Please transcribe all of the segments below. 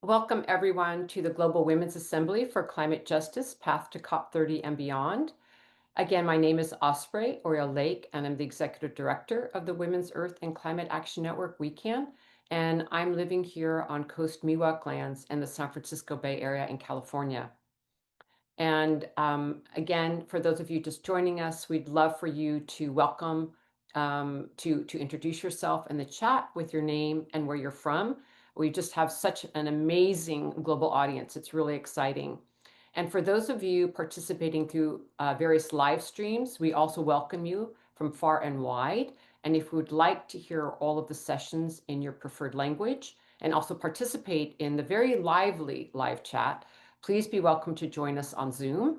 Welcome everyone to the Global Women's Assembly for Climate Justice, Path to COP30 and Beyond. Again, my name is Osprey Oriel Lake, and I'm the Executive Director of the Women's Earth and Climate Action Network, WECAN, and I'm living here on Coast Miwok lands in the San Francisco Bay Area in California. And again, for those of you just joining us, we'd love for you to to introduce yourself in the chat with your name and where you're from. We just have such an amazing global audience. It's really exciting. And for those of you participating through various live streams, we also welcome you from far and wide. And if you would like to hear all of the sessions in your preferred language and also participate in the very lively live chat, please be welcome to join us on Zoom.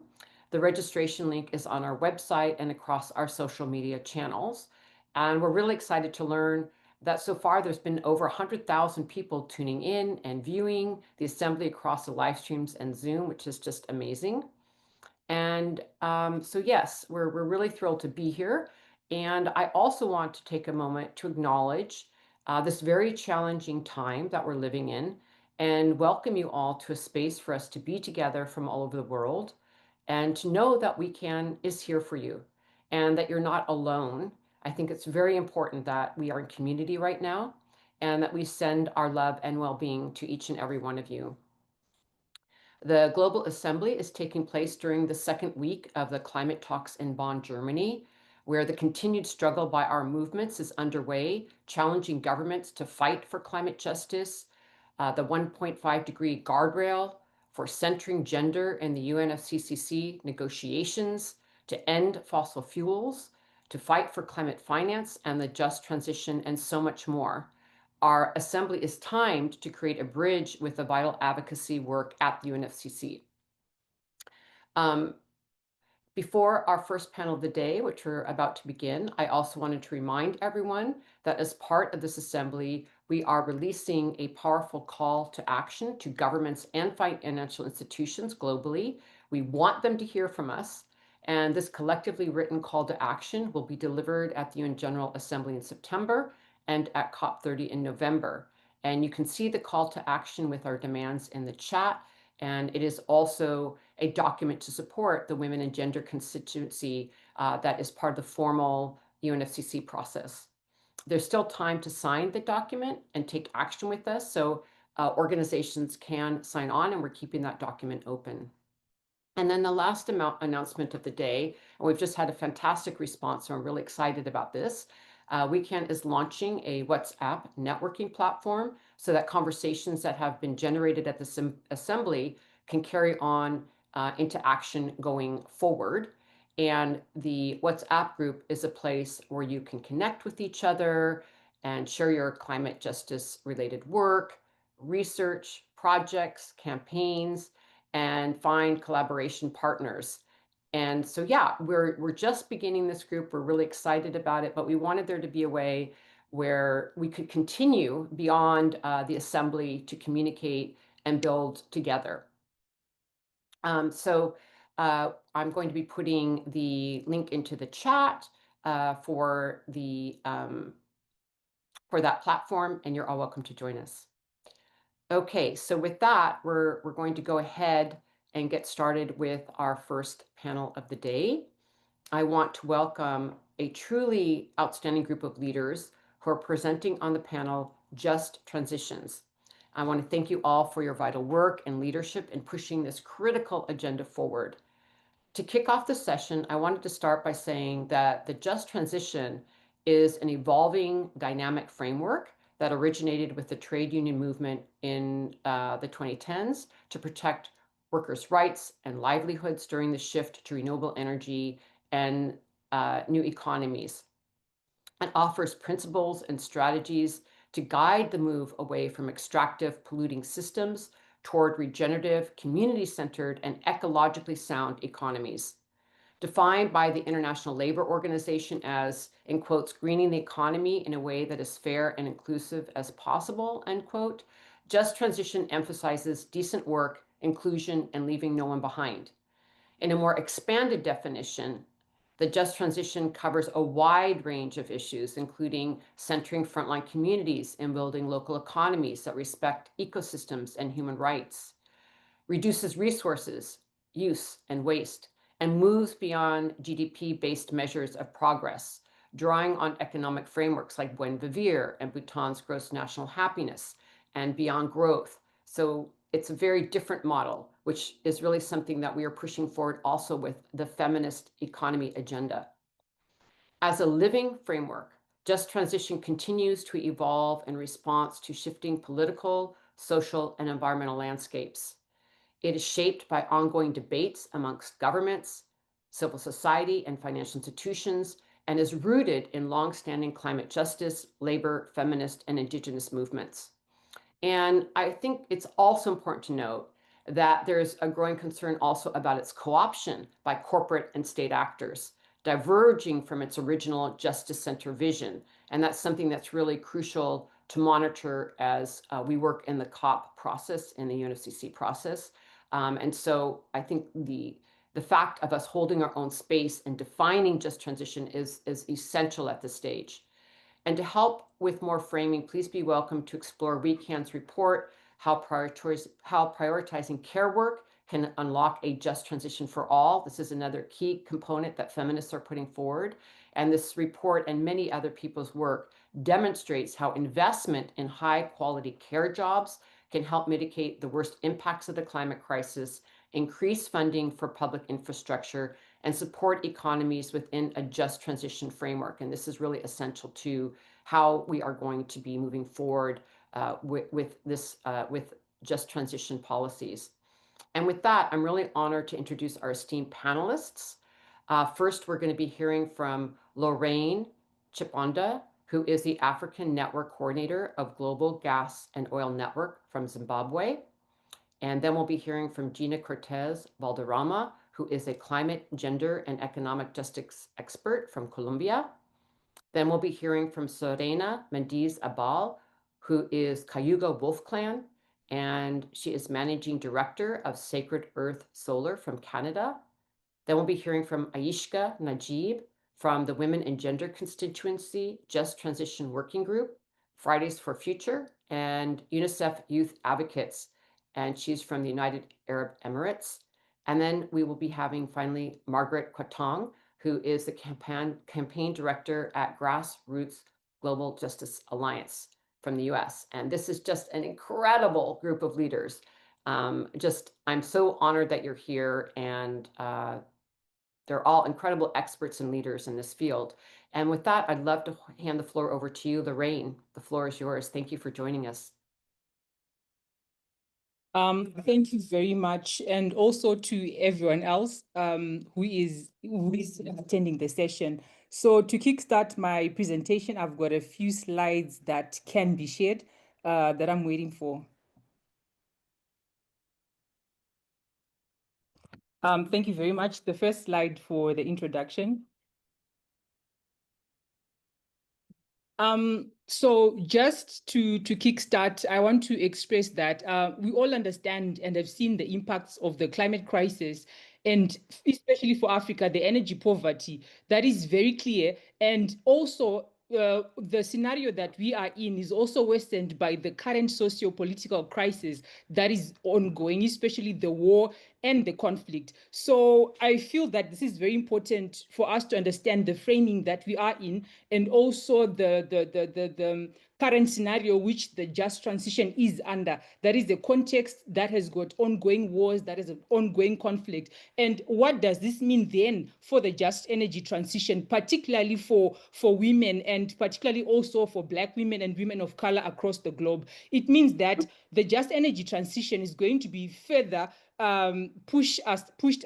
The registration link is on our website and across our social media channels. And we're really excited to learn that so far there's been over 100,000 people tuning in and viewing the assembly across the live streams and Zoom, which is just amazing. And so yes, we're really thrilled to be here. And I also want to take a moment to acknowledge this very challenging time that we're living in and welcome you all to a space for us to be together from all over the world and to know that WECAN is here for you and that you're not alone. I think it's very important that we are in community right now and that we send our love and well-being to each and every one of you. The Global Assembly is taking place during the second week of the climate talks in Bonn, Germany, where the continued struggle by our movements is underway, challenging governments to fight for climate justice, the 1.5-degree guardrail for centering gender in the UNFCCC negotiations, to end fossil fuels, to fight for climate finance and the just transition, and so much more. Our assembly is timed to create a bridge with the vital advocacy work at the UNFCCC. Before our first panel of the day, which we're about to begin, I also wanted to remind everyone that as part of this assembly, we are releasing a powerful call to action to governments and financial institutions globally. We want them to hear from us, and this collectively written call to action will be delivered at the UN General Assembly in September and at COP30 in November. And you can see the call to action with our demands in the chat, and it is also a document to support the Women and Gender Constituency that is part of the formal UNFCCC process. There's still time to sign the document and take action with us, so organizations can sign on, and we're keeping that document open. And then the last announcement of the day, and we've just had a fantastic response, so I'm really excited about this. WECAN is launching a WhatsApp networking platform so that conversations that have been generated at the assembly can carry on into action going forward. And the WhatsApp group is a place where you can connect with each other and share your climate justice related work, research, projects, campaigns, and find collaboration partners. And so, yeah, we're just beginning this group. We're really excited about it, but we wanted there to be a way where we could continue beyond the assembly to communicate and build together. I'm going to be putting the link into the chat for that platform, and you're all welcome to join us. Okay, so with that, we're going to go ahead and get started with our first panel of the day. I want to welcome a truly outstanding group of leaders who are presenting on the panel Just Transitions. I want to thank you all for your vital work and leadership in pushing this critical agenda forward. To kick off the session, I wanted to start by saying that the Just Transition is an evolving dynamic framework that originated with the trade union movement in the 2010s to protect workers' rights and livelihoods during the shift to renewable energy and new economies. It offers principles and strategies to guide the move away from extractive, polluting systems toward regenerative, community-centered, and ecologically sound economies. Defined by the International Labor Organization as, in quotes, greening the economy in a way that is fair and inclusive as possible, end quote, Just Transition emphasizes decent work, inclusion, and leaving no one behind. In a more expanded definition, The just transition covers a wide range of issues, including centering frontline communities and building local economies that respect ecosystems and human rights, reduces resources use and waste, and moves beyond GDP-based measures of progress, drawing on economic frameworks like Buen Vivir and Bhutan's gross national happiness and beyond growth. So it's a very different model, which is really something that we are pushing forward also with the feminist economy agenda. As a living framework, just transition continues to evolve in response to shifting political, social, and environmental landscapes. It is shaped by ongoing debates amongst governments, civil society, and financial institutions, and is rooted in longstanding climate justice, labor, feminist, and indigenous movements. And I think it's also important to note that there's a growing concern also about its co-option by corporate and state actors, diverging from its original justice center vision. And that's something that's really crucial to monitor as we work in the COP process, in the UNFCCC process. And so I think the fact of us holding our own space and defining just transition is essential at this stage. And to help with more framing, please be welcome to explore WECAN's report, how prioritizing care work can unlock a just transition for all. This is another key component that feminists are putting forward. And this report and many other people's work demonstrates how investment in high quality care jobs can help mitigate the worst impacts of the climate crisis, increase funding for public infrastructure, and support economies within a just transition framework. And this is really essential to how we are going to be moving forward with just transition policies. And with that, I'm really honored to introduce our esteemed panelists. First, we're going to be hearing from Lorraine Chiponda, who is the African Network Coordinator of Global Gas and Oil Network from Zimbabwe. And then we'll be hearing from Gina Cortés Valderrama, who is a climate, gender, and economic justice expert from Colombia. Then we'll be hearing from Serena Mendizábal, who is Cayuga Wolf Clan, and she is Managing Director of Sacred Earth Solar from Canada. Then we'll be hearing from Ayshka Najib from the Women and Gender Constituency Just Transition Working Group, Fridays for Future, and UNICEF Youth Advocates, and she's from the United Arab Emirates. And then we will be having finally Margaret Kwateng, who is the campaign director at Grassroots Global Justice Alliance from the US. And this is just an incredible group of leaders. I'm so honored that you're here, and they're all incredible experts and leaders in this field. And with that, I'd love to hand the floor over to you, Lorraine. The floor is yours. Thank you for joining us. Thank you very much, and also to everyone else who is attending the session. So to kickstart my presentation, I've got a few slides that can be shared that I'm waiting for. Thank you very much. The first slide for the introduction. So just to kickstart, I want to express that we all understand and have seen the impacts of the climate crisis, and especially for Africa, the energy poverty, that is very clear. And also the scenario that we are in is also worsened by the current socio-political crisis that is ongoing, especially the war and the conflict. So I feel that this is very important for us to understand the framing that we are in, and also the current scenario which the just transition is under. That is the context that has got ongoing wars, that is an ongoing conflict. And what does this mean then for the just energy transition, particularly for women, and particularly also for Black women and women of color across the globe? It means that the just energy transition is going to be further pushed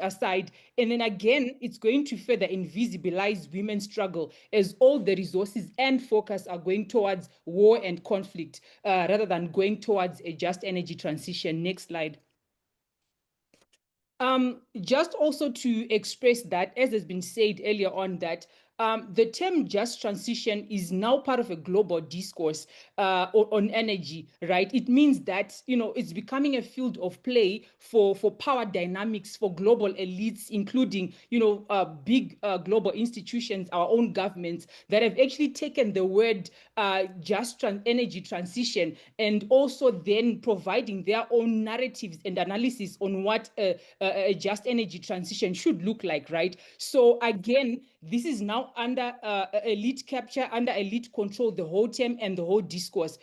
aside, and then again it's going to further invisibilize women's struggle, as all the resources and focus are going towards war and conflict rather than going towards a just energy transition. Next slide. Just also to express that, as has been said earlier on, that the term just transition is now part of a global discourse on energy, right? It means that, it's becoming a field of play for power dynamics for global elites, including, big global institutions, our own governments, that have actually taken the word just energy transition and also then providing their own narratives and analysis on what a just energy transition should look like, right? So again, this is now under elite capture, under elite control, the whole term and the whole discourse.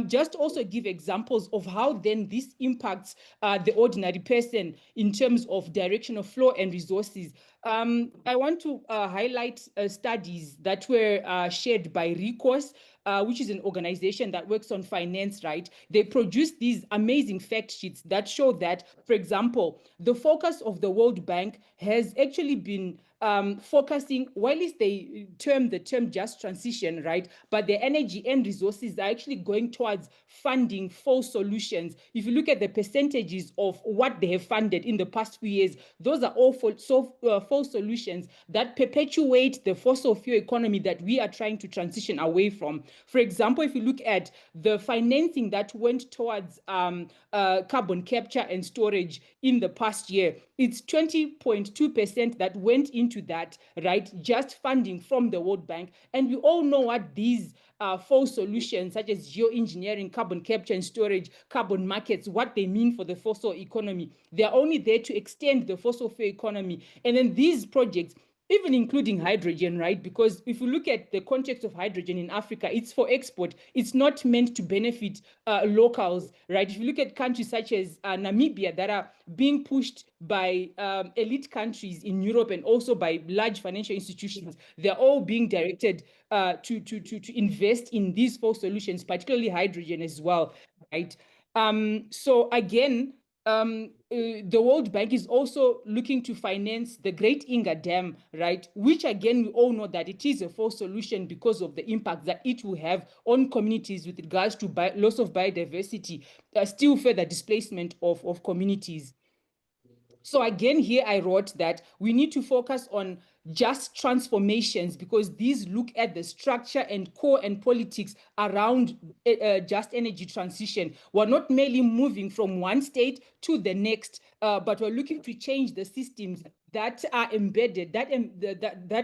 Just also give examples of how then this impacts the ordinary person in terms of direction of flow and resources. I want to highlight studies that were shared by Recourse, which is an organization that works on finance, right? They produced these amazing fact sheets that show that, for example, the focus of the World Bank has actually been focusing, while they term the term just transition, right? But the energy and resources are actually going towards funding false solutions. If you look at the percentages of what they have funded in the past few years, those are all false solutions that perpetuate the fossil fuel economy that we are trying to transition away from. For example, if you look at the financing that went towards carbon capture and storage in the past year, it's 20.2% that went into that, right? Just funding from the World Bank. And we all know what these false solutions, such as geoengineering, carbon capture and storage, carbon markets, what they mean for the fossil economy. They're only there to extend the fossil fuel economy. And then these projects, even including hydrogen, right? Because if you look at the context of hydrogen in Africa, it's for export. It's not meant to benefit locals, right? If you look at countries such as Namibia that are being pushed by elite countries in Europe and also by large financial institutions, they're all being directed to invest in these false solutions, particularly hydrogen as well, right? So again, the World Bank is also looking to finance the Great Inga Dam, right? Which again, we all know that it is a false solution because of the impact that it will have on communities with regards to loss of biodiversity, still further displacement of communities. So again, here I wrote that we need to focus on just transformations because these look at the structure and core and politics around just energy transition. We're not merely moving from one state to the next, but we're looking to change the systems that are embedded, that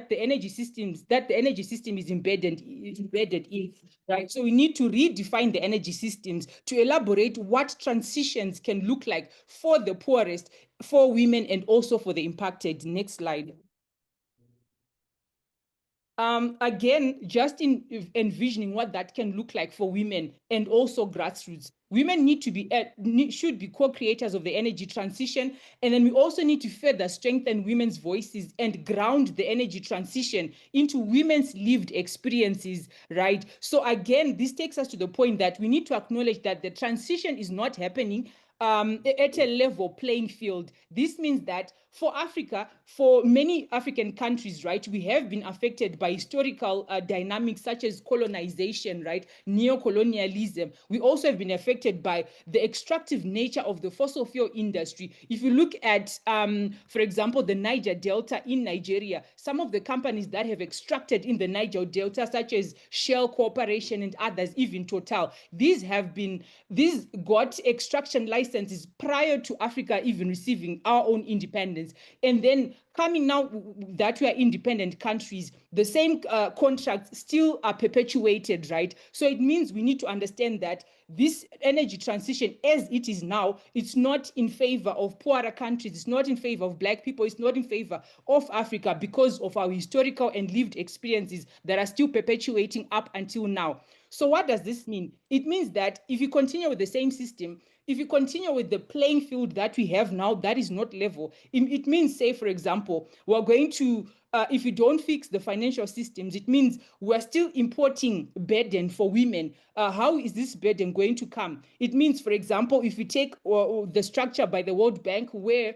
the energy system is embedded in, right? So we need to redefine the energy systems to elaborate what transitions can look like for the poorest, for women, and also for the impacted. Next slide. Again, just in envisioning what that can look like for women and also grassroots. Women should be co-creators of the energy transition. And then we also need to further strengthen women's voices and ground the energy transition into women's lived experiences, right? So again, this takes us to the point that we need to acknowledge that the transition is not happening at a level playing field. This means that for Africa, for many African countries, right, we have been affected by historical dynamics such as colonization, right, neo-colonialism. We also have been affected by the extractive nature of the fossil fuel industry. If you look at, for example, the Niger Delta in Nigeria, some of the companies that have extracted in the Niger Delta, such as Shell Corporation and others, even Total, these got extraction licenses prior to Africa even receiving our own independence. And then coming now that we are independent countries, the same contracts still are perpetuated, right? So it means we need to understand that this energy transition as it is now, it's not in favor of poorer countries, it's not in favor of Black people, it's not in favor of Africa because of our historical and lived experiences that are still perpetuating up until now. So what does this mean? It means that if you continue with the same system, if you continue with the playing field that we have now, that is not level. It means, say, for example, we're going to, if you don't fix the financial systems, it means we're still importing burden for women. How is this burden going to come? It means, for example, if you take the structure by the World Bank where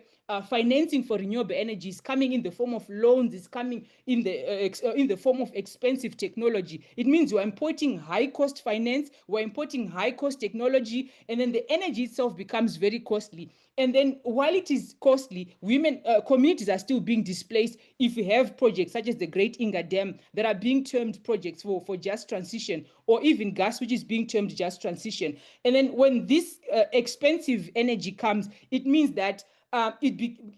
financing for renewable energy is coming in the form of loans, is coming in the form of expensive technology. It means we're importing high-cost finance, we're importing high-cost technology, and then the energy itself becomes very costly. And then while it is costly, communities are still being displaced if we have projects such as the Great Inga Dam that are being termed projects for just transition, or even gas, which is being termed just transition. And then when this expensive energy comes, it means that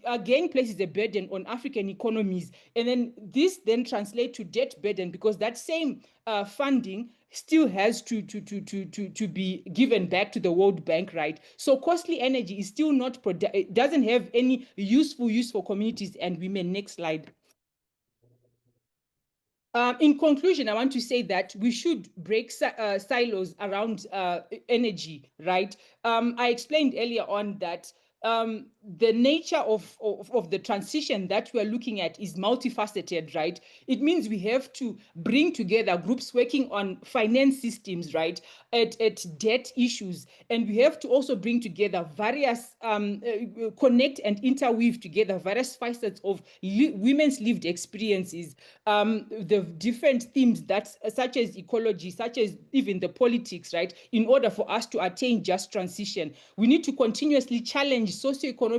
again places a burden on African economies. And then this then translates to debt burden, because that same funding still has to be given back to the World Bank, right? So costly energy is still not, it doesn't have any useful use for communities and women. Next slide. In conclusion, I want to say that we should break silos around energy, right? I explained earlier on that the nature of the transition that we are looking at is multifaceted, right? It means we have to bring together groups working on finance systems, right, at debt issues, and we have to also bring together various connect and interweave together various facets of women's lived experiences, the different themes that such as ecology, such as even the politics, right, in order for us to attain just transition. We need to continuously challenge socioeconomic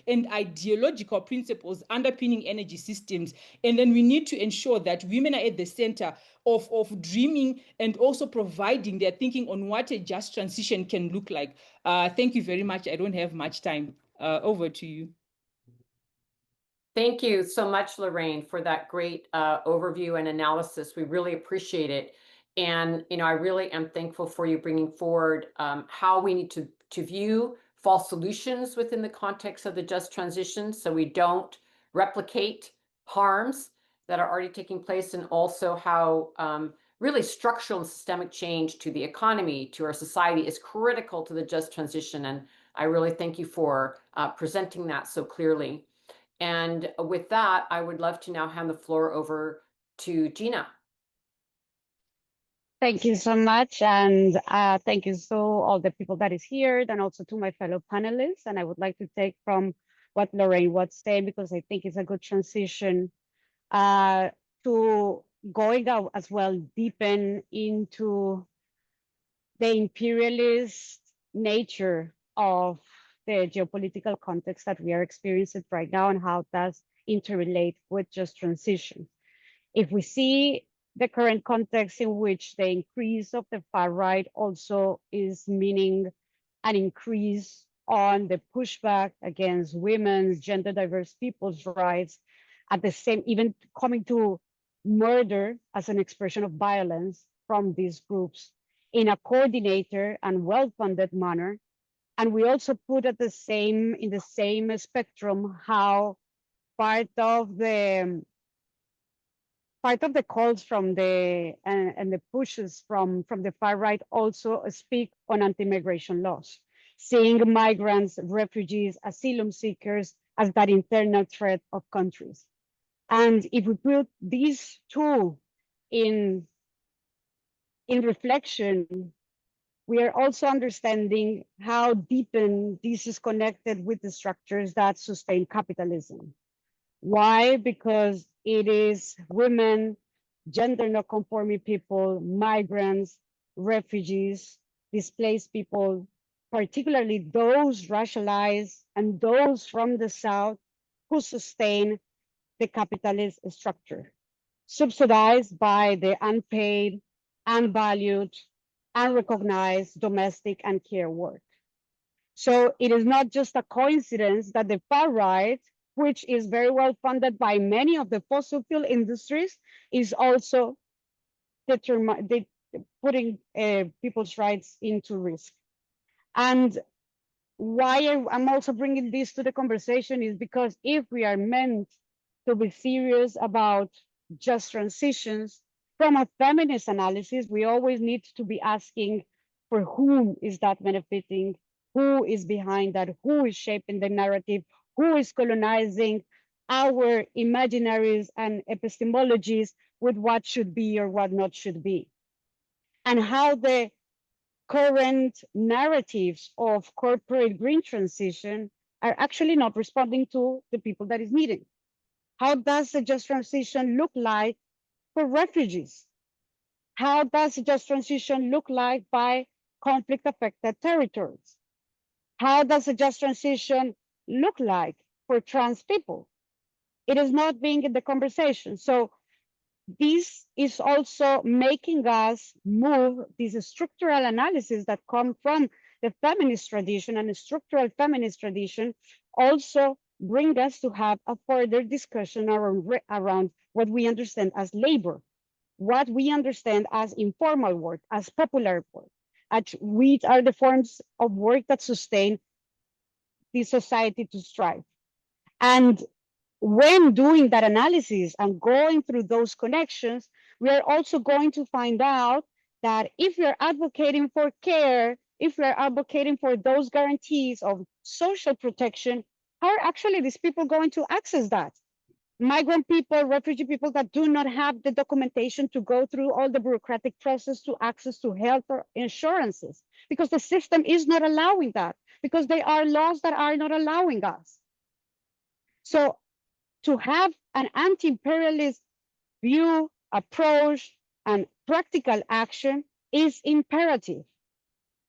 and ideological principles underpinning energy systems. And then we need to ensure that women are at the center of dreaming and also providing their thinking on what a just transition can look like. Thank you very much. I don't have much time. Over to you. Thank you so much, Lorraine, for that great overview and analysis. We really appreciate it. And, I really am thankful for you bringing forward how we need to view false solutions within the context of the just transition, so we don't replicate harms that are already taking place, and also how really structural and systemic change to the economy, to our society, is critical to the just transition. And I really thank you for presenting that so clearly. And with that, I would love to now hand the floor over to Gina. Thank you so much. And thank you to all the people that is here, and also to my fellow panelists. And I would like to take from what Lorraine was saying, because I think it's a good transition to going out as well, deepen into the imperialist nature of the geopolitical context that we are experiencing right now, and how does interrelate with just transition. If we see the current context in which the increase of the far right also is meaning an increase on the pushback against women's, gender diverse people's rights, at the same, even coming to murder as an expression of violence from these groups in a coordinated and well-funded manner. And we also put in the same spectrum how part of the calls from and the pushes from the far right also speak on anti-migration laws, seeing migrants, refugees, asylum seekers as that internal threat of countries. And if we put these two in reflection, we are also understanding how deepened this is connected with the structures that sustain capitalism. Why? Because it is women, gender non-conforming people, migrants, refugees, displaced people, particularly those racialized and those from the South, who sustain the capitalist structure, subsidized by the unpaid, unvalued, unrecognized domestic and care work. So it is not just a coincidence that the far right, which is very well funded by many of the fossil fuel industries, is also putting people's rights into risk. And why I'm also bringing this to the conversation is because if we are meant to be serious about just transitions, from a feminist analysis, we always need to be asking for whom is that benefiting, who is behind that, who is shaping the narrative, who is colonizing our imaginaries and epistemologies with what should be or what not should be. And how the current narratives of corporate green transition are actually not responding to the people that is needing. How does a just transition look like for refugees? How does a just transition look like by conflict-affected territories? How does a just transition look like for trans people? It is not being in the conversation. So this is also making us move these structural analysis that come from the feminist tradition and the structural feminist tradition also bring us to have a further discussion around what we understand as labor, what we understand as informal work, as popular work, which are the forms of work that sustain the society to strive. And when doing that analysis and going through those connections, we are also going to find out that if we are advocating for care, if we are advocating for those guarantees of social protection, how are actually these people going to access that? Migrant people, refugee people that do not have the documentation to go through all the bureaucratic process to access to health or insurances, because the system is not allowing that, because there are laws that are not allowing us. So to have an anti-imperialist view, approach, and practical action is imperative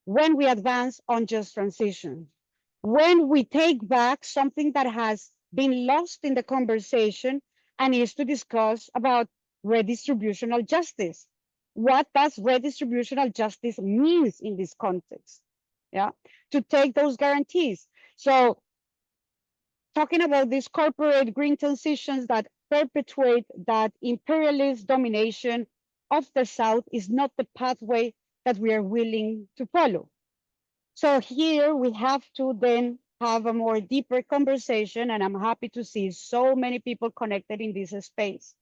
when we advance on just transition. When we take back something that has been lost in the conversation and is to discuss about redistributional justice. What does redistributional justice means in this context? Yeah, to take those guarantees. So talking about these corporate green transitions that perpetuate that imperialist domination of the South is not the pathway that we are willing to follow. So here we have to then have a more deeper conversation, and I'm happy to see so many people connected in this space,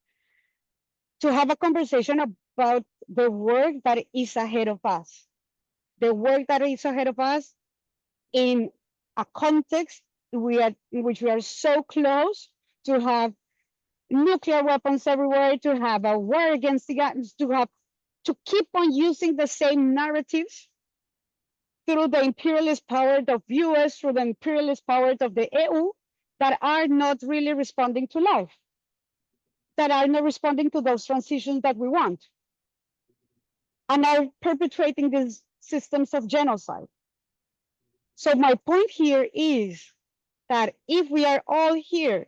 to have a conversation about the work that is ahead of us. The work that is ahead of us in a context in which we are so close to have nuclear weapons everywhere, to have a war against the guns, to keep on using the same narratives through the imperialist power of US, through the imperialist power of the EU, that are not really responding to life, that are not responding to those transitions that we want, and are perpetrating these systems of genocide. So my point here is that if we are all here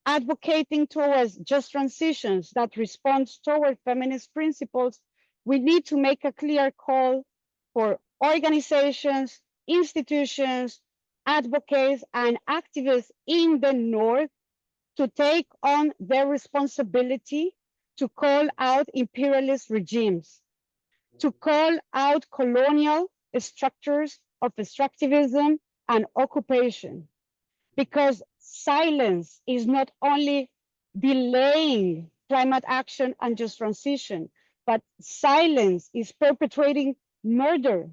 advocating towards just transitions that respond toward feminist principles, we need to make a clear call for organizations, institutions, advocates, and activists in the North to take on their responsibility to call out imperialist regimes, to call out colonial structures of extractivism and occupation, because silence is not only delaying climate action and just transition, but silence is perpetrating murder.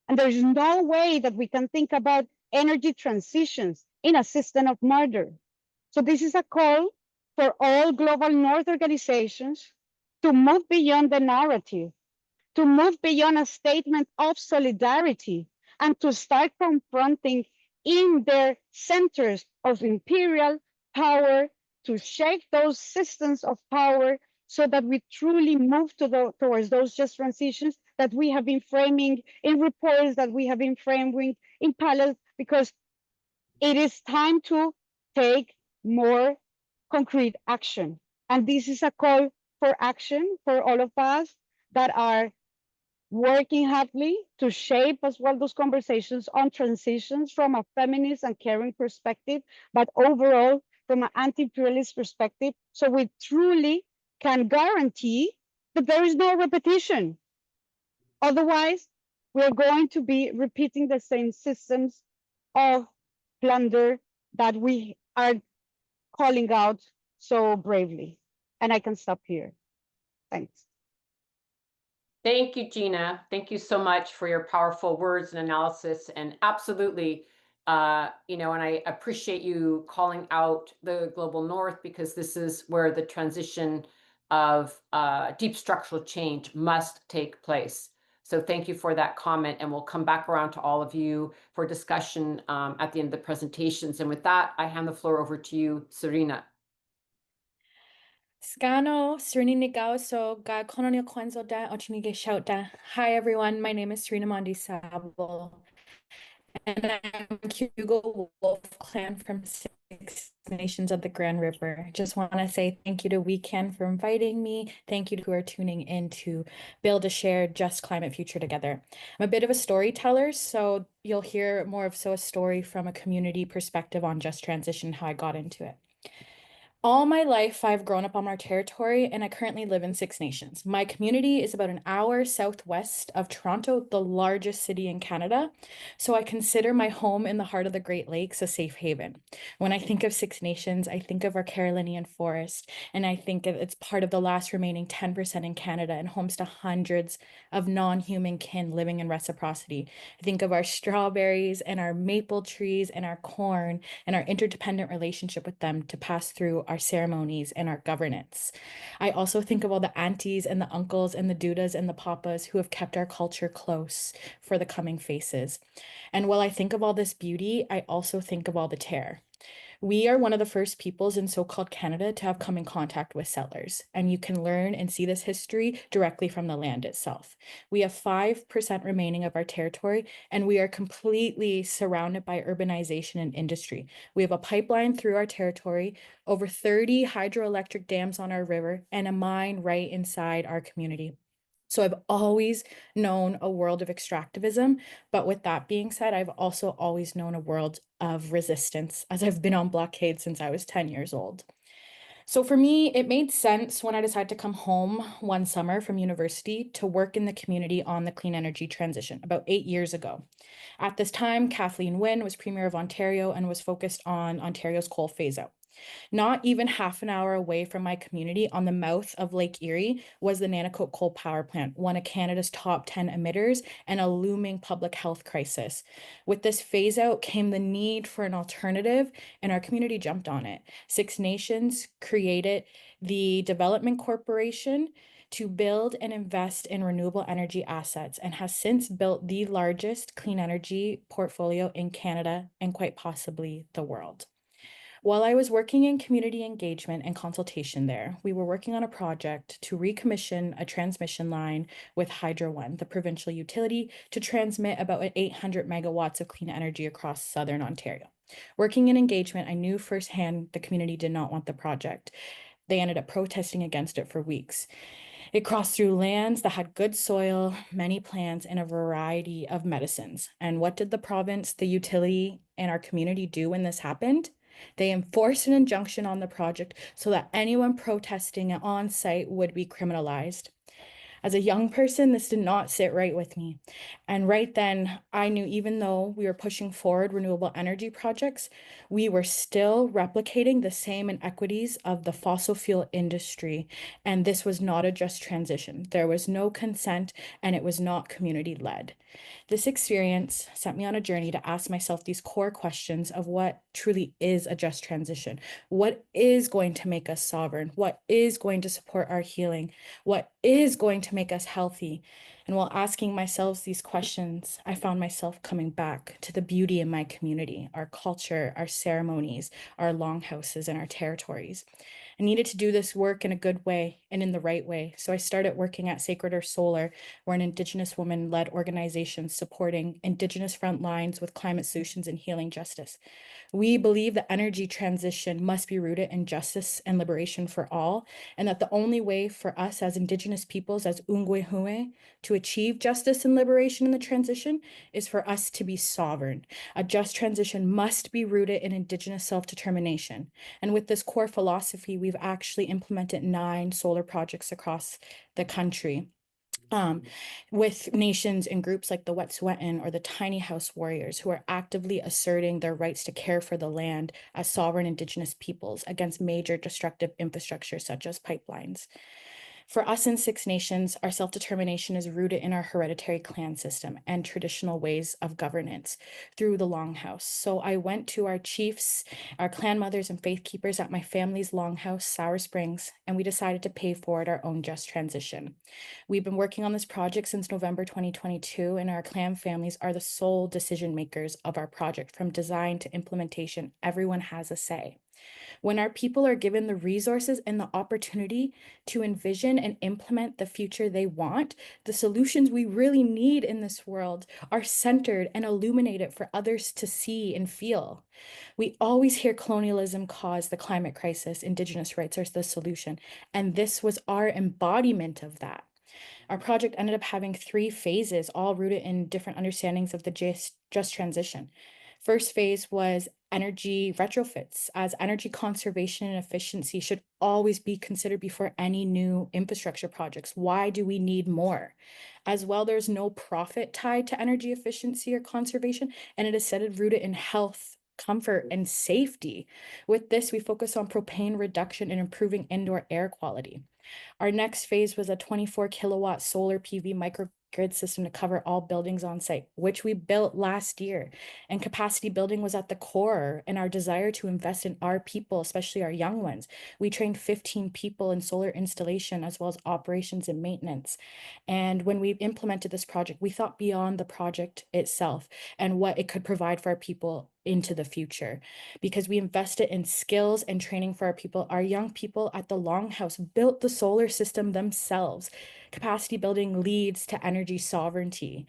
And there's no way that we can think about energy transitions in a system of murder. So this is a call for all global North organizations to move beyond the narrative, to move beyond a statement of solidarity, and to start confronting in their centers of imperial power, to shake those systems of power so that we truly move towards those just transitions that we have been framing in reports, that we have been framing in panels, because it is time to take more concrete action. And this is a call for action for all of us that are working hardly to shape as well those conversations on transitions from a feminist and caring perspective, but overall from an anti-imperialist perspective, so we truly can guarantee that there is no repetition. Otherwise, we're going to be repeating the same systems of plunder that we are calling out so bravely. And I can stop here. Thanks. Thank you, Gina. Thank you so much for your powerful words and analysis. And absolutely, and I appreciate you calling out the global North, because this is where the transition of deep structural change must take place. So thank you for that comment, and we'll come back around to all of you for discussion at the end of the presentations. And with that, I hand the floor over to you, Serena. Scano, Serena Gauso, ga Colonial Kwanzo da Ochinige Shouta. Hi everyone, my name is Serena Mendizábal, and I'm Cayuga Wolf Clan from Six Nations of the Grand River. Just want to say thank you to WECAN for inviting me. Thank you to who are tuning in to build a shared just climate future together. I'm a bit of a storyteller, so you'll hear more of a story from a community perspective on just transition, how I got into it. All my life, I've grown up on our territory, and I currently live in Six Nations. My community is about an hour southwest of Toronto, the largest city in Canada. So I consider my home in the heart of the Great Lakes a safe haven. When I think of Six Nations, I think of our Carolinian forest, and I think it's part of the last remaining 10% in Canada and homes to hundreds of non-human kin living in reciprocity. I think of our strawberries and our maple trees and our corn and our interdependent relationship with them to pass through our ceremonies and our governance. I also think of all the aunties and the uncles and the dudas and the papas who have kept our culture close for the coming faces. And while I think of all this beauty, I also think of all the terror. We are one of the first peoples in so-called Canada to have come in contact with settlers, and you can learn and see this history directly from the land itself. We have 5% remaining of our territory, and we are completely surrounded by urbanization and industry. We have a pipeline through our territory, over 30 hydroelectric dams on our river, and a mine right inside our community. So I've always known a world of extractivism, but with that being said, I've also always known a world of resistance, as I've been on blockade since I was 10 years old. So for me, it made sense when I decided to come home one summer from university to work in the community on the clean energy transition about 8 years ago. At this time, Kathleen Wynne was Premier of Ontario and was focused on Ontario's coal phase out. Not even half an hour away from my community on the mouth of Lake Erie was the Nanticoke Coal Power Plant, one of Canada's top 10 emitters and a looming public health crisis. With this phase out came the need for an alternative, and our community jumped on it. Six Nations created the Development Corporation to build and invest in renewable energy assets and has since built the largest clean energy portfolio in Canada and quite possibly the world. While I was working in community engagement and consultation there, we were working on a project to recommission a transmission line with Hydro One, the provincial utility, to transmit about 800 megawatts of clean energy across southern Ontario. Working in engagement, I knew firsthand the community did not want the project. They ended up protesting against it for weeks. It crossed through lands that had good soil, many plants, and a variety of medicines. And what did the province, the utility, and our community do when this happened? They enforced an injunction on the project so that anyone protesting on site would be criminalized. As a young person, this did not sit right with me. And right then, I knew even though we were pushing forward renewable energy projects, we were still replicating the same inequities of the fossil fuel industry. And this was not a just transition. There was no consent, and it was not community-led. This experience sent me on a journey to ask myself these core questions of what truly is a just transition. What is going to make us sovereign? What is going to support our healing? What is going to make us healthy? And while asking myself these questions, I found myself coming back to the beauty in my community, our culture, our ceremonies, our longhouses, and our territories. I needed to do this work in a good way and in the right way. So I started working at Sacred Earth Solar. We're an Indigenous woman-led organization supporting Indigenous front lines with climate solutions and healing justice. We believe the energy transition must be rooted in justice and liberation for all, and that the only way for us as Indigenous peoples, as Ungwehue, to achieve justice and liberation in the transition is for us to be sovereign. A just transition must be rooted in Indigenous self-determination. And with this core philosophy, we've actually implemented 9 solar projects across the country. With nations and groups like the Wet'suwet'en or the Tiny House Warriors, who are actively asserting their rights to care for the land as sovereign Indigenous peoples against major destructive infrastructure such as pipelines. For us in Six Nations, our self-determination is rooted in our hereditary clan system and traditional ways of governance through the Longhouse. So I went to our chiefs, our clan mothers and faith keepers at my family's Longhouse, Sour Springs, and we decided to pay forward our own just transition. We've been working on this project since November 2022, and our clan families are the sole decision makers of our project. From design to implementation, everyone has a say. When our people are given the resources and the opportunity to envision and implement the future they want, the solutions we really need in this world are centered and illuminated for others to see and feel. We always hear colonialism cause the climate crisis, Indigenous rights are the solution, and this was our embodiment of that. Our project ended up having 3 phases, all rooted in different understandings of the just transition. First phase was energy retrofits, as energy conservation and efficiency should always be considered before any new infrastructure projects. Why do we need more? As well, there's no profit tied to energy efficiency or conservation, and it is said rooted in health, comfort, and safety. With this, we focus on propane reduction and improving indoor air quality. Our next phase was a 24 kilowatt solar PV microgrid system to cover all buildings on site, which we built last year. And capacity building was at the core in our desire to invest in our people, especially our young ones. We trained 15 people in solar installation as well as operations and maintenance. And when we implemented this project, we thought beyond the project itself and what it could provide for our people into the future, because we invested in skills and training for our people. Our young people at the Longhouse built the solar system themselves. Capacity building leads to energy sovereignty.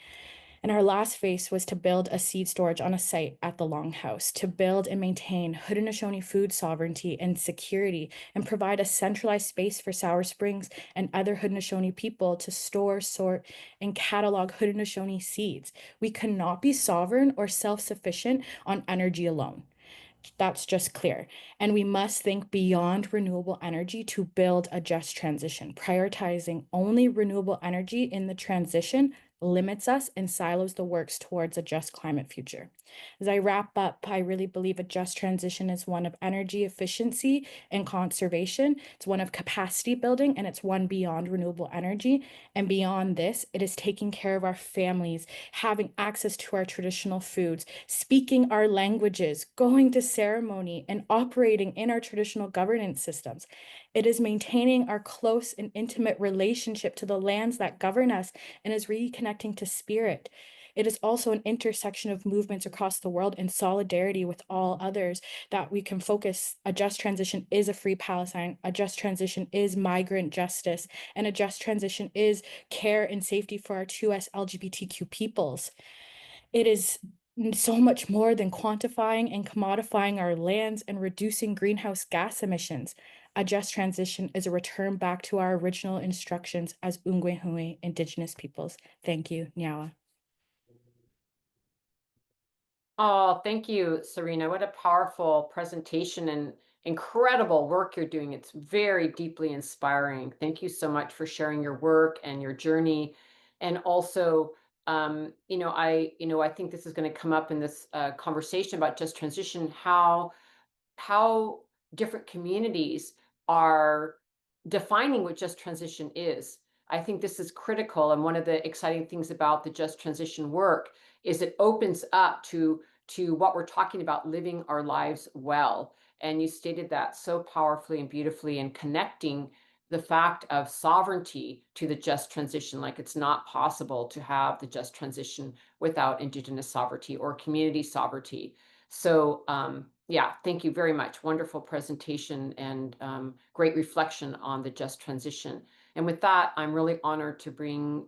And our last phase was to build a seed storage on a site at the Longhouse, to build and maintain Haudenosaunee food sovereignty and security, and provide a centralized space for Sour Springs and other Haudenosaunee people to store, sort, and catalog Haudenosaunee seeds. We cannot be sovereign or self-sufficient on energy alone. That's just clear. And we must think beyond renewable energy to build a just transition. Prioritizing only renewable energy in the transition limits us and silos the works towards a just climate future. As I wrap up, I really believe a just transition is one of energy efficiency and conservation. It's one of capacity building, and it's one beyond renewable energy. And beyond this, it is taking care of our families, having access to our traditional foods, speaking our languages, going to ceremony, and operating in our traditional governance systems. It is maintaining our close and intimate relationship to the lands that govern us and is reconnecting to spirit. It is also an intersection of movements across the world in solidarity with all others that we can focus. A just transition is a free Palestine. A just transition is migrant justice. And a just transition is care and safety for our 2S LGBTQ peoples. It is so much more than quantifying and commodifying our lands and reducing greenhouse gas emissions. A just transition is a return back to our original instructions as Ungwehui Indigenous peoples. Thank you, Nyawa. Oh, thank you, Serena. What a powerful presentation and incredible work you're doing. It's very deeply inspiring. Thank you so much for sharing your work and your journey. And also, I think this is going to come up in this conversation about just transition, how different communities are defining what just transition is. I think this is critical. And one of the exciting things about the just transition work is it opens up to what we're talking about, living our lives well. And you stated that so powerfully and beautifully, and connecting the fact of sovereignty to the just transition. Like, it's not possible to have the just transition without Indigenous sovereignty or community sovereignty. So yeah, thank you very much. Wonderful presentation and great reflection on the just transition. And with that, I'm really honored to bring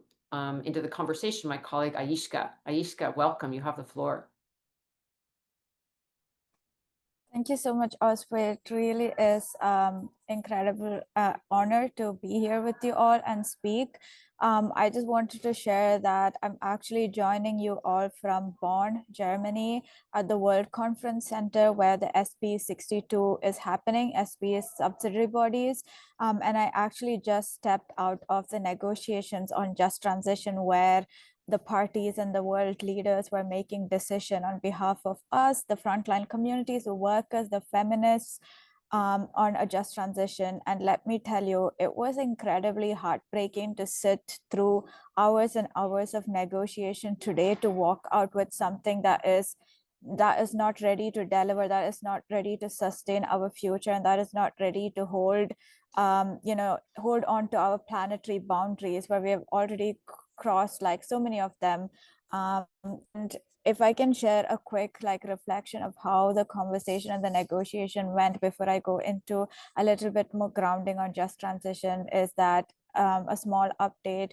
into the conversation my colleague Ayshka. Ayshka, welcome. You have the floor. Thank you so much, Osprey. It really is incredible honor to be here with you all and speak. I just wanted to share that I'm actually joining you all from Bonn, Germany, at the World Conference Center where the SP62 is happening, SP is subsidiary bodies. And I actually just stepped out of the negotiations on just transition, where the parties and the world leaders were making decisions on behalf of us, the frontline communities, the workers, the feminists, on a just transition. And let me tell you, it was incredibly heartbreaking to sit through hours and hours of negotiation today to walk out with something that is not ready to deliver, that is not ready to sustain our future, and that is not ready to hold on to our planetary boundaries where we have already crossed like so many of them. And if I can share a quick reflection of how the conversation and the negotiation went before I go into a little bit more grounding on just transition, is that a small update.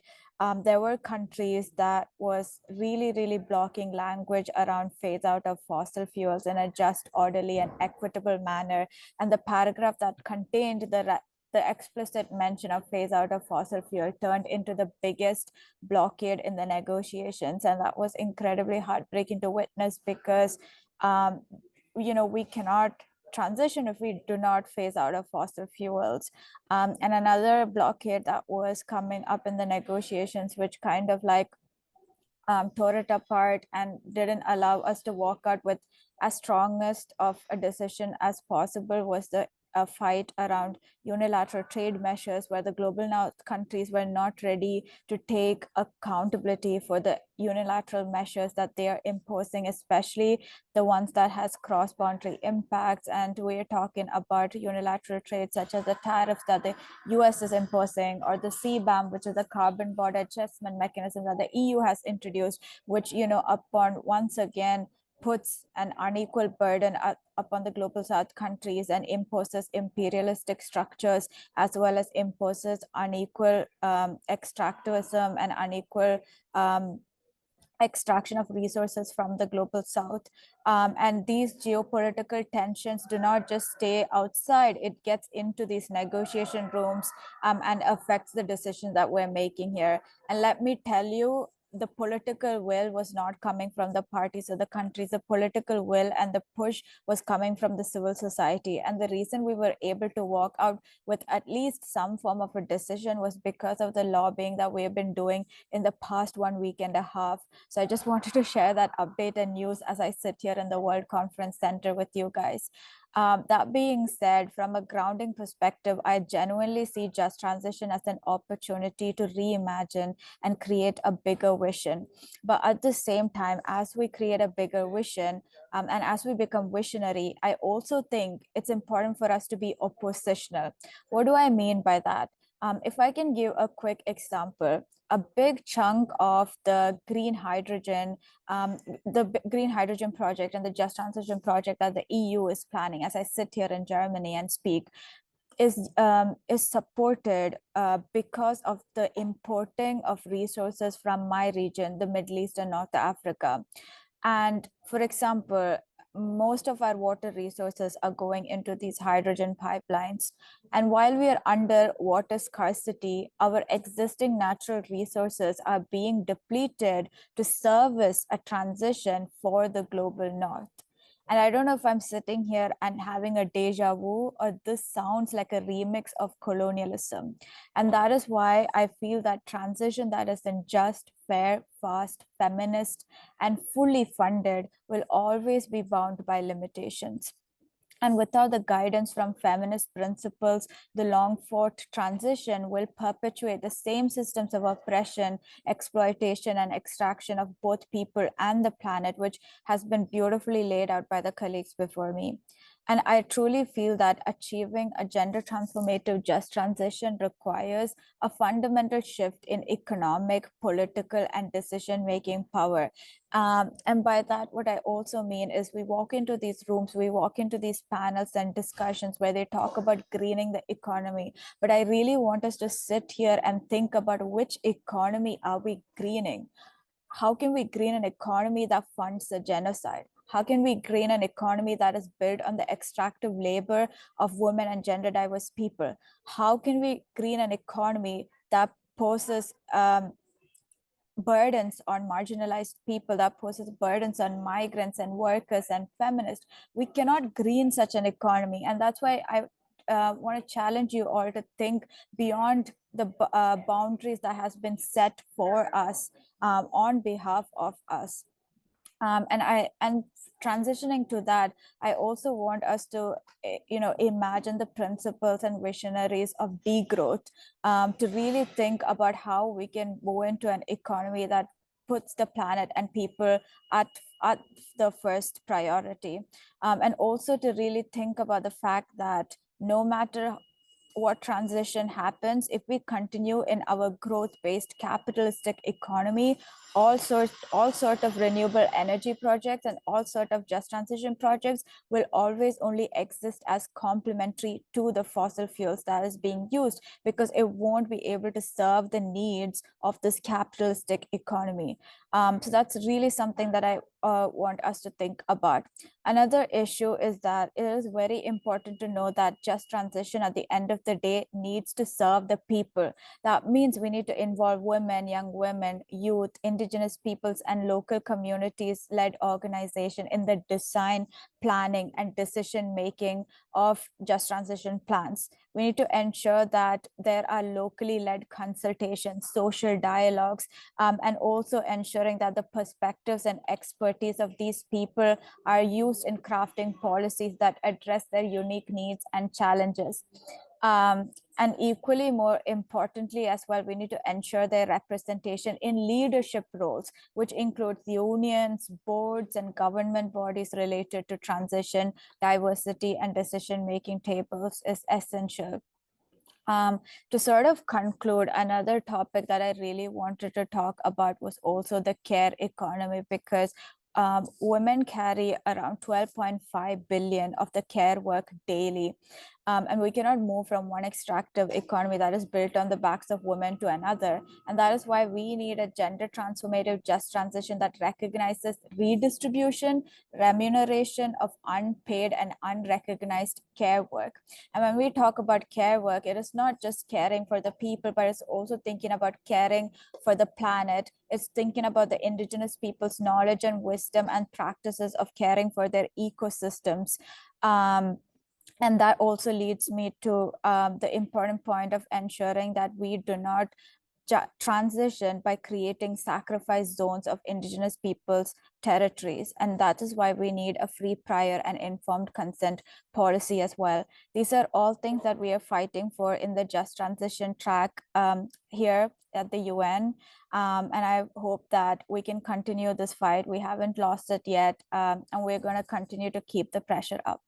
There were countries that was really blocking language around phase out of fossil fuels in a just, orderly, and equitable manner. And the paragraph that contained the explicit mention of phase out of fossil fuel turned into the biggest blockade in the negotiations. And that was incredibly heartbreaking to witness, because we cannot transition if we do not phase out of fossil fuels. And another blockade that was coming up in the negotiations, which kind of tore it apart and didn't allow us to walk out with as strongest of a decision as possible, was the fight around unilateral trade measures, where the global North countries were not ready to take accountability for the unilateral measures that they are imposing, especially the ones that has cross-boundary impacts. And we're talking about unilateral trade such as the tariffs that the US is imposing, or the CBAM, which is the carbon border adjustment mechanism that the EU has introduced, which upon once again puts an unequal burden upon the global South countries and imposes imperialistic structures, as well as imposes unequal extractivism and unequal extraction of resources from the global South. And these geopolitical tensions do not just stay outside, it gets into these negotiation rooms and affects the decisions that we're making here. And let me tell you, the political will was not coming from the parties or the countries. The political will and the push was coming from the civil society. And the reason we were able to walk out with at least some form of a decision was because of the lobbying that we have been doing in the past 1 week and a half. So I just wanted to share that update and news as I sit here in the World Conference Center with you guys. That being said, from a grounding perspective, I genuinely see just transition as an opportunity to reimagine and create a bigger vision. But at the same time, as we create a bigger vision and as we become visionary, I also think it's important for us to be oppositional. What do I mean by that? If I can give a quick example, a big chunk of the green hydrogen project and the just transition project that the EU is planning, as I sit here in Germany and speak, is supported because of the importing of resources from my region, the Middle East and North Africa. And for example, most of our water resources are going into these hydrogen pipelines. And while we are under water scarcity, our existing natural resources are being depleted to service a transition for the global North. And I don't know if I'm sitting here and having a deja vu, or this sounds like a remix of colonialism. And that is why I feel that transition that isn't just, fair, fast, feminist, and fully funded will always be bound by limitations. And without the guidance from feminist principles, the long-fought transition will perpetuate the same systems of oppression, exploitation, and extraction of both people and the planet, which has been beautifully laid out by the colleagues before me. And I truly feel that achieving a gender transformative just transition requires a fundamental shift in economic, political, and decision-making power. And by that, what I also mean is we walk into these rooms, we walk into these panels and discussions where they talk about greening the economy. But I really want us to sit here and think about which economy are we greening? How can we green an economy that funds the genocide? How can we green an economy that is built on the extractive labor of women and gender diverse people? How can we green an economy that poses burdens on marginalized people, that poses burdens on migrants and workers and feminists? We cannot green such an economy. And that's why I want to challenge you all to think beyond the boundaries that has been set for us on behalf of us. And transitioning to that, I also want us to, imagine the principles and visionaries of degrowth, to really think about how we can go into an economy that puts the planet and people at the first priority, and also to really think about the fact that no matter what transition happens, if we continue in our growth-based capitalistic economy, all sort of renewable energy projects and all sort of just transition projects will always only exist as complementary to the fossil fuels that is being used, because it won't be able to serve the needs of this capitalistic economy. So that's really something that I want us to think about. Another issue is that it is very important to know that just transition at the end of the day needs to serve the people. That means we need to involve women, young women, youth, indigenous peoples, and local communities led organization in the design, planning, and decision making of just transition plans. We need to ensure that there are locally led consultations, social dialogues, and also ensuring that the perspectives and expertise of these people are used in crafting policies that address their unique needs and challenges. And equally more importantly as well, we need to ensure their representation in leadership roles, which includes unions, boards, and government bodies related to transition, diversity, and decision-making tables is essential. To sort of conclude, another topic that I really wanted to talk about was also the care economy, because women carry around 12.5 billion of the care work daily. And we cannot move from one extractive economy that is built on the backs of women to another. And that is why we need a gender transformative just transition that recognizes redistribution, remuneration of unpaid and unrecognized care work. And when we talk about care work, it is not just caring for the people, but it's also thinking about caring for the planet. It's thinking about the indigenous people's knowledge and wisdom and practices of caring for their ecosystems. And that also leads me to the important point of ensuring that we do not transition by creating sacrifice zones of indigenous peoples' territories. And that is why we need a free, prior, and informed consent policy as well. These are all things that we are fighting for in the just transition track here at the UN. And I hope that we can continue this fight. We haven't lost it yet. And we're going to continue to keep the pressure up.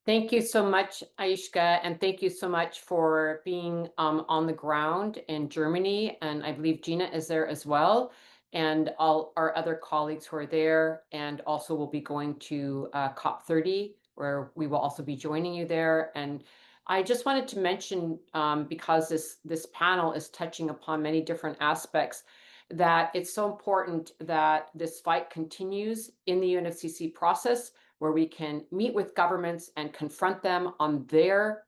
Thank you so much, Ayshka, and thank you so much for being on the ground in Germany. And I believe Gina is there as well, and all our other colleagues who are there, and also will be going to COP30, where we will also be joining you there. And I just wanted to mention, because this panel is touching upon many different aspects, that it's so important that this fight continues in the UNFCCC process, where we can meet with governments and confront them on their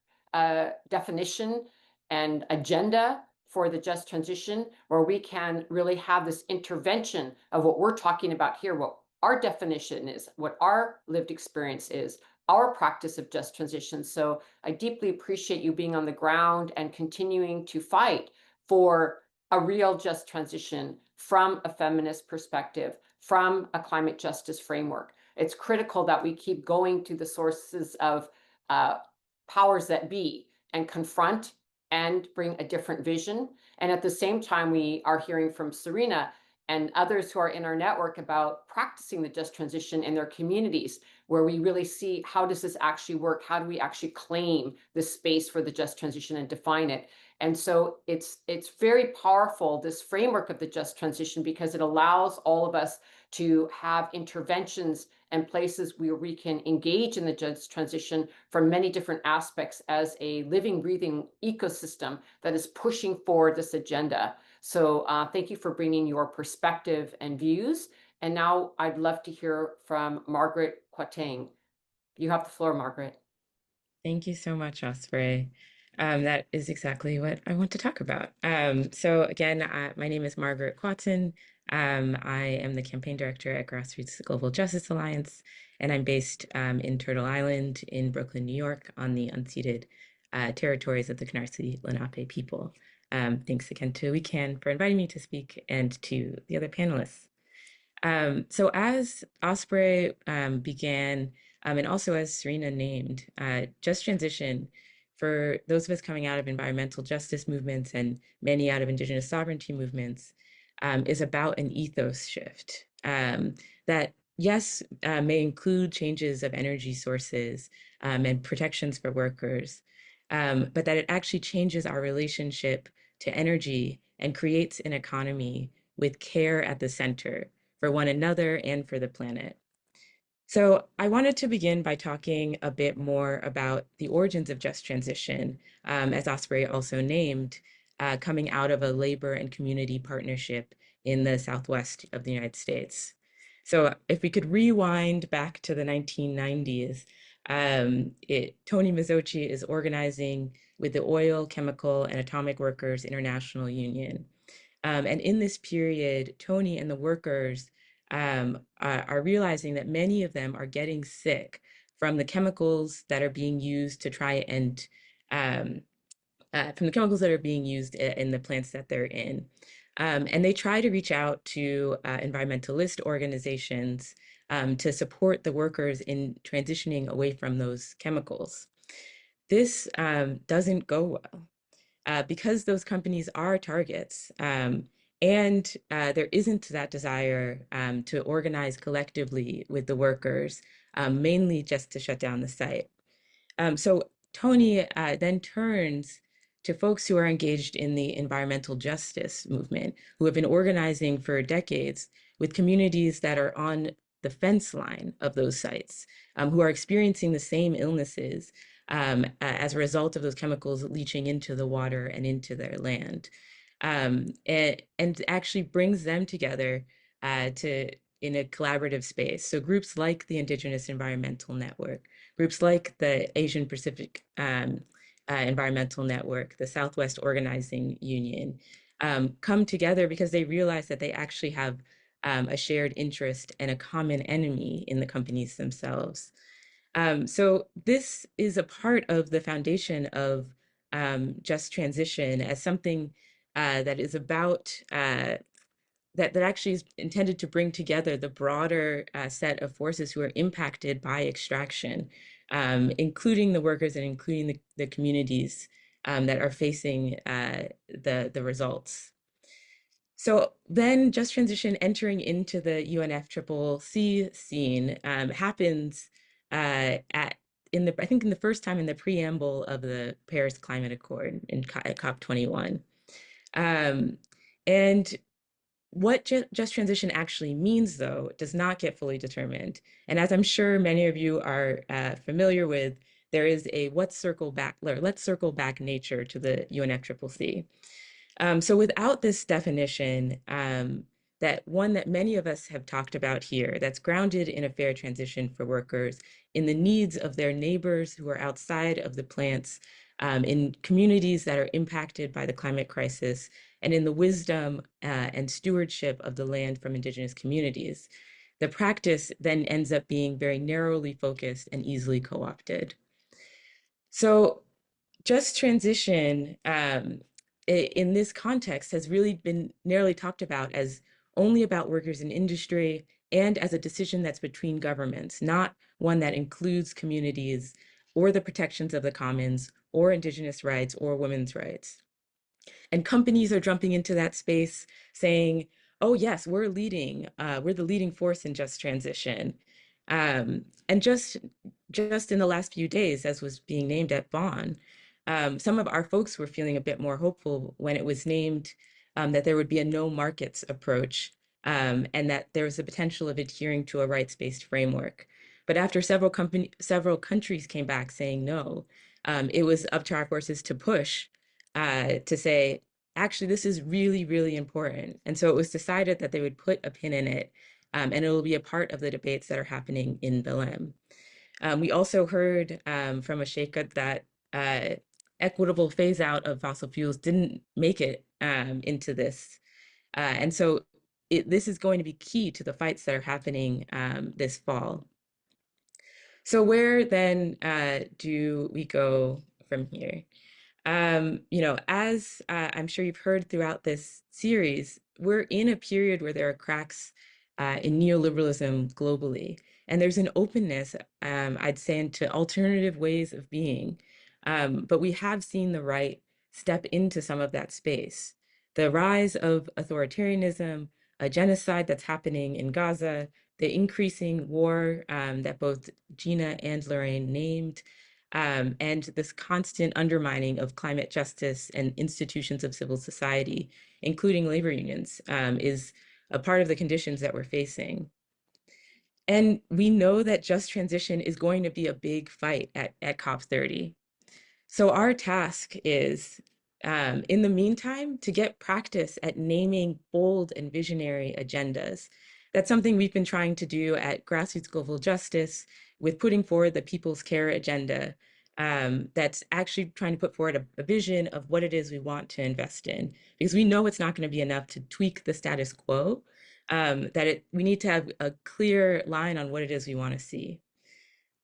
definition and agenda for the just transition, where we can really have this intervention of what we're talking about here, what our definition is, what our lived experience is, our practice of just transition. So I deeply appreciate you being on the ground and continuing to fight for a real just transition from a feminist perspective, from a climate justice framework. It's critical that we keep going to the sources of powers that be and confront and bring a different vision. And at the same time, we are hearing from Serena and others who are in our network about practicing the just transition in their communities, where we really see, how does this actually work? How do we actually claim the space for the just transition and define it? And so it's very powerful, this framework of the just transition, because it allows all of us to have interventions and places where we can engage in the just transition from many different aspects as a living, breathing ecosystem that is pushing forward this agenda. So thank you for bringing your perspective and views. And now I'd love to hear from Margaret Kwateng. You have the floor, Margaret. Thank you so much, Osprey. That is exactly what I want to talk about. So again, my name is Margaret Kwateng. I am the campaign director at Grassroots Global Justice Alliance, and I'm based in Turtle Island in Brooklyn, New York, on the unceded territories of the Canarsie Lenape people. Thanks again to WECAN for inviting me to speak and to the other panelists. So as Osprey began, and also as Serena named, Just Transition, for those of us coming out of environmental justice movements and many out of indigenous sovereignty movements, is about an ethos shift that, yes, may include changes of energy sources and protections for workers, but that it actually changes our relationship to energy and creates an economy with care at the center for one another and for the planet. So I wanted to begin by talking a bit more about the origins of Just Transition, as Osprey also named, coming out of a labor and community partnership in the Southwest of the United States. So if we could rewind back to the 1990s, Tony Mazzocchi is organizing with the Oil, Chemical, and Atomic Workers International Union. And in this period, Tony and the workers are realizing that many of them are getting sick from the chemicals that are being used to try and from the chemicals that are being used in the plants that they're in. And they try to reach out to environmentalist organizations to support the workers in transitioning away from those chemicals. This doesn't go well. Because those companies are targets, and there isn't that desire to organize collectively with the workers, mainly just to shut down the site. So Tony then turns to folks who are engaged in the environmental justice movement, who have been organizing for decades with communities that are on the fence line of those sites, who are experiencing the same illnesses as a result of those chemicals leaching into the water and into their land, and actually brings them together in a collaborative space. So groups like the Indigenous Environmental Network, groups like the Asian Pacific Environmental Network, the Southwest Organizing Union, come together because they realize that they actually have a shared interest and a common enemy in the companies themselves. So this is a part of the foundation of Just Transition as something that is about that actually is intended to bring together the broader set of forces who are impacted by extraction, including the workers and including the communities that are facing the results. So then Just Transition entering into the UNFCCC scene happens I think in the first time in the preamble of the Paris Climate Accord in COP21. And what Just Transition actually means, though, does not get fully determined. And as I'm sure many of you are familiar with, there is a let's circle back nature to the UNFCCC. So without this definition, that many of us have talked about here, that's grounded in a fair transition for workers, in the needs of their neighbors who are outside of the plants, in communities that are impacted by the climate crisis, and in the wisdom and stewardship of the land from indigenous communities. The practice then ends up being very narrowly focused and easily co-opted. So Just Transition in this context has really been narrowly talked about as only about workers in industry and as a decision that's between governments, not one that includes communities or the protections of the commons or indigenous rights or women's rights. And companies are jumping into that space saying, oh yes, we're the leading force in Just Transition. And just in the last few days, as was being named at Bonn, some of our folks were feeling a bit more hopeful when it was named that there would be a no markets approach and that there was the potential of adhering to a rights-based framework. But after several countries came back saying no, it was up to our forces to push to say, actually, this is really, really important. And so it was decided that they would put a pin in it, and it will be a part of the debates that are happening in Belém. We also heard from Ayshka that equitable phase out of fossil fuels didn't make it into this. And so this is going to be key to the fights that are happening this fall. So where then do we go from here. As I'm sure you've heard throughout this series, we're in a period where there are cracks in neoliberalism globally. And there's an openness, I'd say, into alternative ways of being. But we have seen the right step into some of that space. The rise of authoritarianism, a genocide that's happening in Gaza, the increasing war that both Gina and Lorraine named, and this constant undermining of climate justice and institutions of civil society, including labor unions, is a part of the conditions that we're facing. And we know that just transition is going to be a big fight at COP30. So our task is, in the meantime, to get practice at naming bold and visionary agendas. That's something we've been trying to do at Grassroots Global Justice with putting forward the People's Care Agenda, that's actually trying to put forward a vision of what it is we want to invest in, because we know it's not going to be enough to tweak the status quo, we need to have a clear line on what it is we want to see.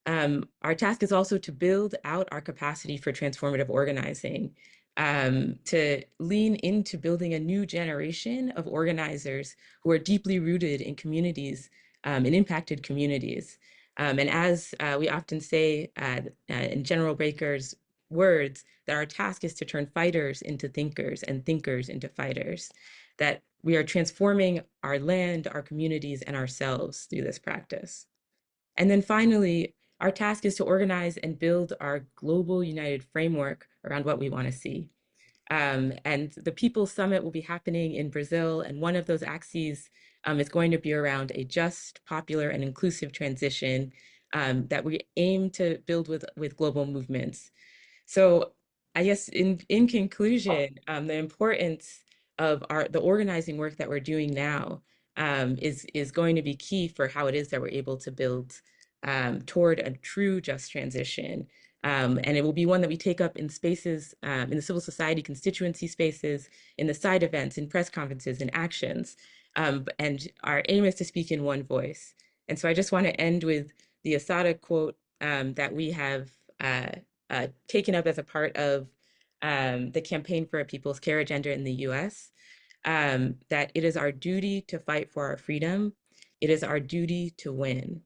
Our task is also to build out our capacity for transformative organizing, to lean into building a new generation of organizers who are deeply rooted in communities, in impacted communities. And as we often say in General Baker's words, that our task is to turn fighters into thinkers and thinkers into fighters, that we are transforming our land, our communities, and ourselves through this practice. And then finally, our task is to organize and build our global united framework around what we want to see. And the People's Summit will be happening in Brazil, and one of those axes is going to be around a just, popular, and inclusive transition that we aim to build with global movements. So I guess in conclusion, the importance of the organizing work that we're doing now is going to be key for how it is that we're able to build toward a true just transition. And it will be one that we take up in spaces, in the civil society constituency spaces, in the side events, in press conferences, in actions. And our aim is to speak in one voice. And so I just want to end with the Asada quote that we have taken up as a part of the Campaign for a People's Care Agenda in the US, that it is our duty to fight for our freedom. It is our duty to win.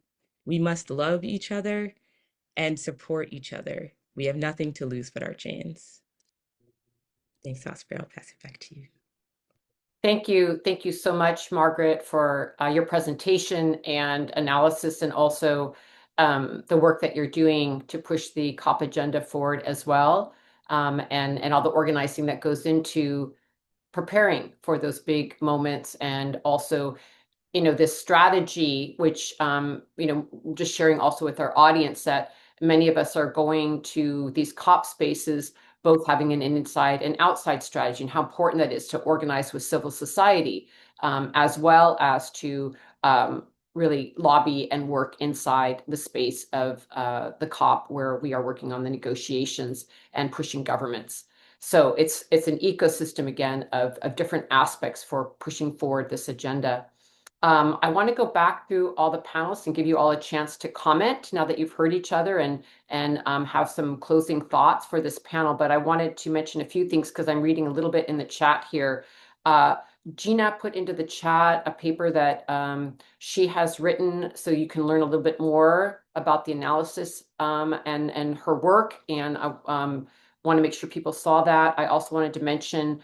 We must love each other and support each other. We have nothing to lose but our chains. Thanks, Osprey. I'll pass it back to you. Thank you. Thank you so much, Margaret, for your presentation and analysis, and also the work that you're doing to push the COP agenda forward as well, and all the organizing that goes into preparing for those big moments, and also, this strategy, which, just sharing also with our audience that many of us are going to these COP spaces, both having an inside and outside strategy, and how important that is to organize with civil society, as well as to really lobby and work inside the space of the COP, where we are working on the negotiations and pushing governments. So it's an ecosystem, again, of different aspects for pushing forward this agenda. I want to go back through all the panelists and give you all a chance to comment now that you've heard each other, and have some closing thoughts for this panel. But I wanted to mention a few things because I'm reading a little bit in the chat here. Gina put into the chat a paper that she has written, so you can learn a little bit more about the analysis and her work. And I want to make sure people saw that. I also wanted to mention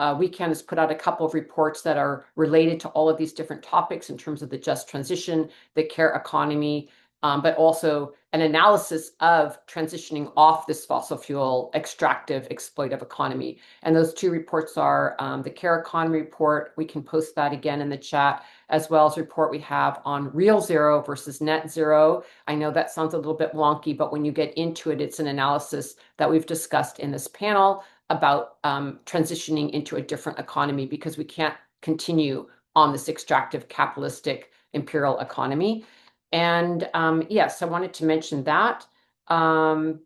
WECAN has put out a couple of reports that are related to all of these different topics in terms of the just transition, the care economy, but also an analysis of transitioning off this fossil fuel extractive exploitive economy. And those two reports are the care economy report. We can post that again in the chat, as well as a report we have on real zero versus net zero. I know that sounds a little bit wonky, but when you get into it, it's an analysis that we've discussed in this panel about transitioning into a different economy, because we can't continue on this extractive capitalistic imperial economy. And yes, I wanted to mention that. And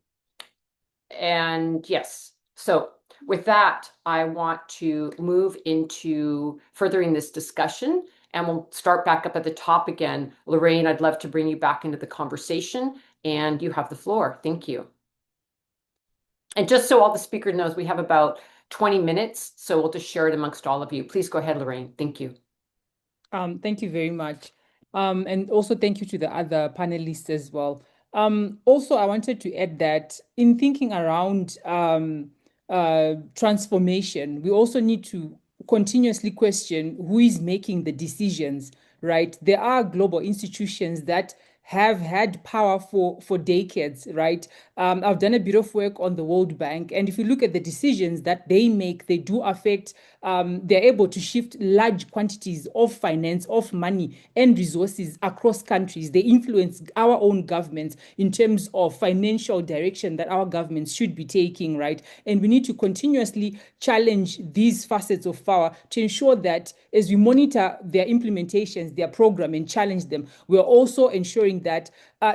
yes, so with that, I want to move into furthering this discussion, and we'll start back up at the top again. Lorraine, I'd love to bring you back into the conversation, and you have the floor. Thank you. And just so all the speaker knows, we have about 20 minutes, so we'll just share it amongst all of you. Please go ahead, Lorraine. Thank you. Thank you very much. And also thank you to the other panelists as well. Also, I wanted to add that in thinking around transformation, we also need to continuously question who is making the decisions, right? There are global institutions that have had power for decades, right? I've done a bit of work on the World Bank, and if you look at the decisions that they make, they do affect, they're able to shift large quantities of finance, of money and resources across countries. They influence our own governments in terms of financial direction that our governments should be taking, right? And we need to continuously challenge these facets of power to ensure that as we monitor their implementations, their program, and challenge them, we're also ensuring that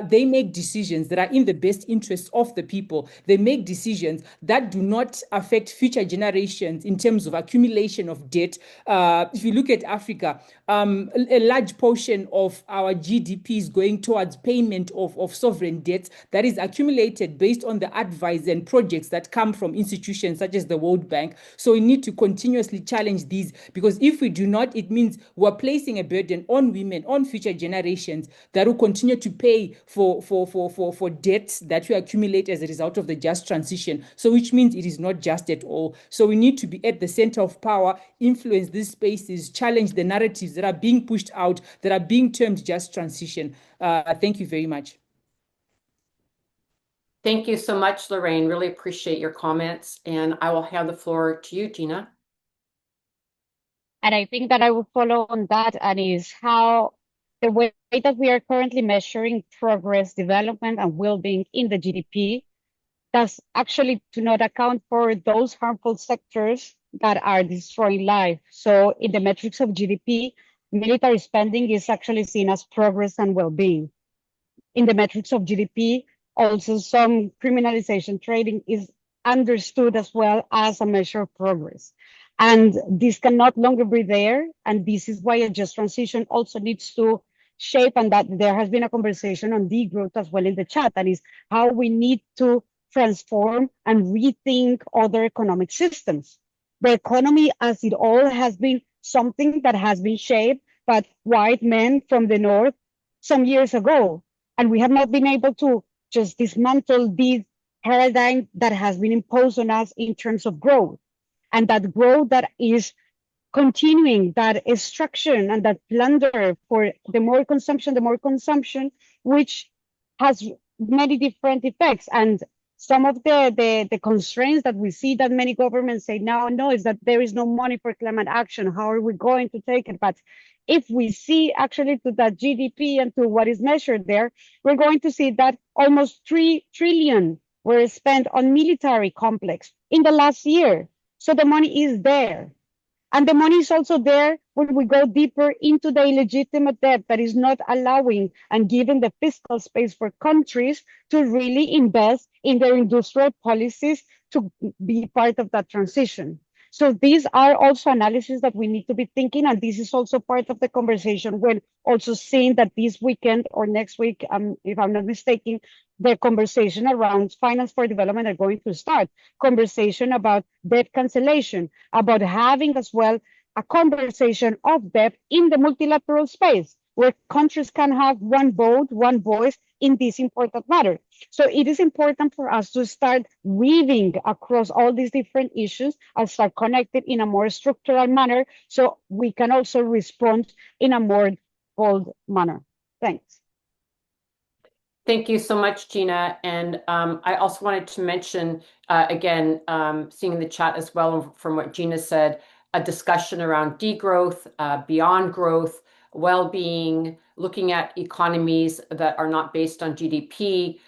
they make decisions that are in the best interest of the people. They make decisions that do not affect future generations in terms of accumulation of debt. If you look at Africa, a large portion of our GDP is going towards payment of sovereign debts that is accumulated based on the advice and projects that come from institutions such as the World Bank. So we need to continuously challenge these, because if we do not, it means we're placing a burden on women, on future generations that will continue to pay for debts that we accumulate as a result of the just transition. So which means it is not just at all. So we need to be at the center of power, influence these spaces, challenge the narratives that are being pushed out, that are being termed just transition. Thank you very much. Thank you so much, Lorraine. Really appreciate your comments. And I will hand the floor to you, Gina. And I think that I will follow on that, and is how the way that we are currently measuring progress, development, and well-being in the GDP does actually to not account for those harmful sectors that are destroying life. So in the metrics of GDP, military spending is actually seen as progress and well-being. In the metrics of GDP, also some criminalization trading is understood as well as a measure of progress. And this can no longer be there. And this is why a just transition also needs to shape, and that there has been a conversation on degrowth as well in the chat, and is how we need to transform and rethink other economic systems. The economy as it all has been something that has been shaped by white men from the north some years ago. And we have not been able to just dismantle this paradigm that has been imposed on us in terms of growth. And that growth that is continuing, that extraction and that plunder for the more consumption, which has many different effects. And some of the constraints that we see that many governments say now, no, is that there is no money for climate action. How are we going to take it? But if we see actually to that GDP and to what is measured there, we're going to see that almost 3 trillion were spent on military complex in the last year. So the money is there. And the money is also there when we go deeper into the illegitimate debt that is not allowing and giving the fiscal space for countries to really invest in their industrial policies to be part of that transition. So these are also analyses that we need to be thinking, and this is also part of the conversation when also seeing that this weekend or next week, if I'm not mistaken, the conversation around finance for development are going to start. Conversation about debt cancellation, about having as well a conversation of debt in the multilateral space, where countries can have one vote, one voice in this important matter. So it is important for us to start weaving across all these different issues and start connected in a more structural manner, so we can also respond in a more bold manner. Thanks. Thank you so much, Gina. And I also wanted to mention, again, seeing in the chat as well from what Gina said, a discussion around degrowth, beyond growth, well-being, looking at economies that are not based on GDP.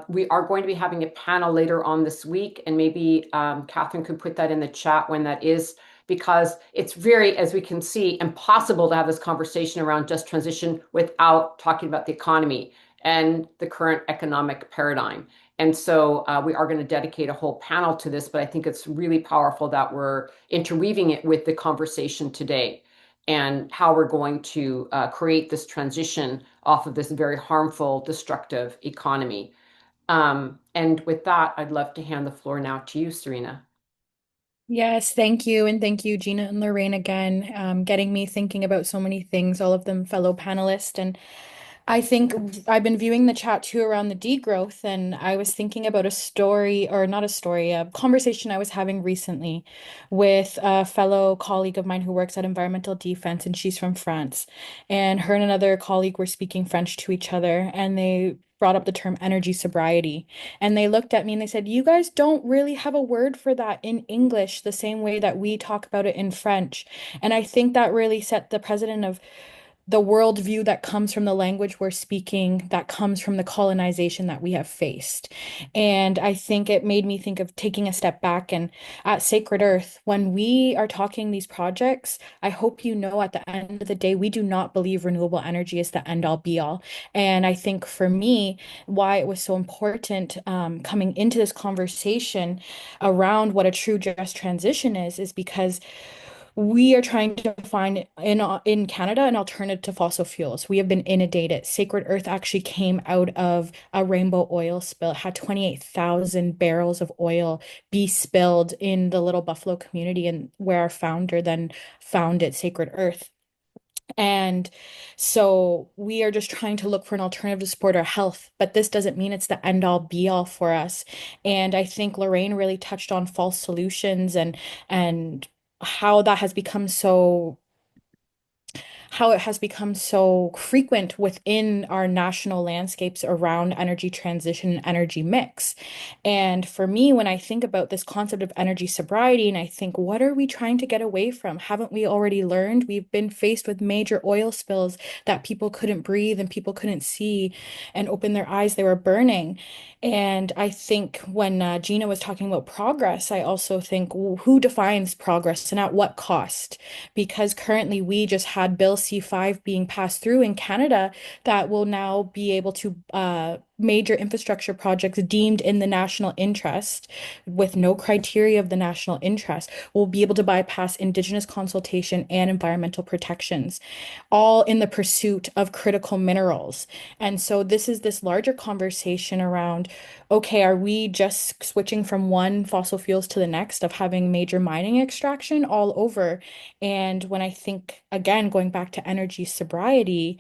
We are going to be having a panel later on this week, and maybe Catherine could put that in the chat when that is, because it's very, as we can see, impossible to have this conversation around just transition without talking about the economy and the current economic paradigm. And so we are going to dedicate a whole panel to this, but I think it's really powerful that we're interweaving it with the conversation today and how we're going to create this transition off of this very harmful, destructive economy. And with that, I'd love to hand the floor now to you, Serena. Yes, thank you. And thank you, Gina and Lorraine, again, getting me thinking about so many things, all of them fellow panelists. And I think I've been viewing the chat too around the degrowth, and I was thinking about a story, or not a story, a conversation I was having recently with a fellow colleague of mine who works at Environmental Defense, and she's from France. And her and another colleague were speaking French to each other, and they brought up the term energy sobriety. And they looked at me and they said, "You guys don't really have a word for that in English the same way that we talk about it in French." And I think that really set the precedent of the worldview that comes from the language we're speaking, that comes from the colonization that we have faced. And I think it made me think of taking a step back. And at Sacred Earth, when we are talking these projects, I hope you know at the end of the day, we do not believe renewable energy is the end all be all. And I think for me, why it was so important coming into this conversation around what a true just transition is because we are trying to find in Canada an alternative to fossil fuels. We have been inundated. Sacred Earth actually came out of a rainbow oil spill. It had 28,000 barrels of oil be spilled in the Little Buffalo community, and where our founder then founded Sacred Earth. And so we are just trying to look for an alternative to support our health, but this doesn't mean it's the end all be all for us. And I think Lorraine really touched on false solutions and how that has become so how it has become so frequent within our national landscapes around energy transition and energy mix. And for me, when I think about this concept of energy sobriety, and I think, what are we trying to get away from? Haven't we already learned? We've been faced with major oil spills that people couldn't breathe and people couldn't see and open their eyes, they were burning. And I think when Gina was talking about progress, I also think, well, who defines progress and at what cost? Because currently we just had Bill C5 being passed through in Canada that will now be able to major infrastructure projects deemed in the national interest with no criteria of the national interest will be able to bypass Indigenous consultation and environmental protections, all in the pursuit of critical minerals. And so this is this larger conversation around, okay, are we just switching from one fossil fuels to the next of having major mining extraction all over? And when I think, again, going back to energy sobriety,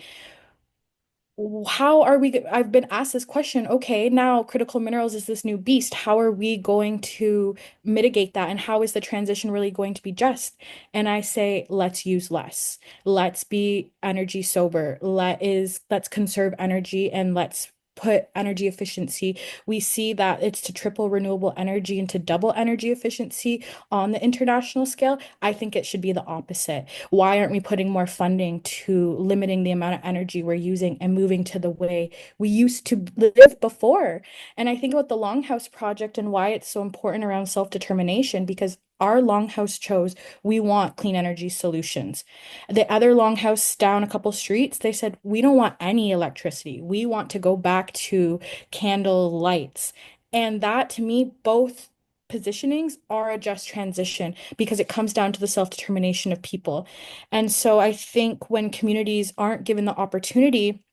how are we? I've been asked this question, okay, now critical minerals is this new beast. How are we going to mitigate that? And how is the transition really going to be just? And I say, let's use less. Let's be energy sober. Let's conserve energy and let's put energy efficiency. We see that it's to triple renewable energy and to double energy efficiency on the international scale. I think it should be the opposite. Why aren't we putting more funding to limiting the amount of energy we're using and moving to the way we used to live before? And I think about the Longhouse Project and why it's so important around self-determination, because our Longhouse chose we want clean energy solutions. The other Longhouse down a couple streets, they said, we don't want any electricity. We want to go back to candle lights. And that to me, both positionings are a just transition because it comes down to the self-determination of people. And so I think when communities aren't given the opportunity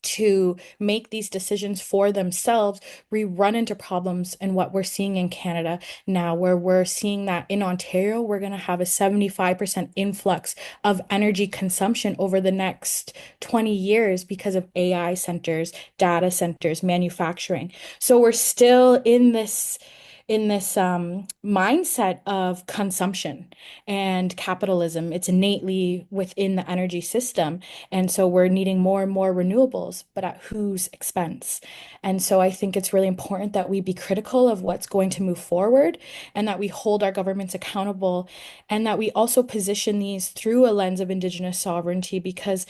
to make these decisions for themselves, we run into problems in what we're seeing in Canada now, where we're seeing that in Ontario, we're going to have a 75% influx of energy consumption over the next 20 years because of AI centers, data centers, manufacturing. So we're still in this mindset of consumption and capitalism. It's innately within the energy system. And so we're needing more and more renewables, but at whose expense? And so I think it's really important that we be critical of what's going to move forward and that we hold our governments accountable and that we also position these through a lens of Indigenous sovereignty because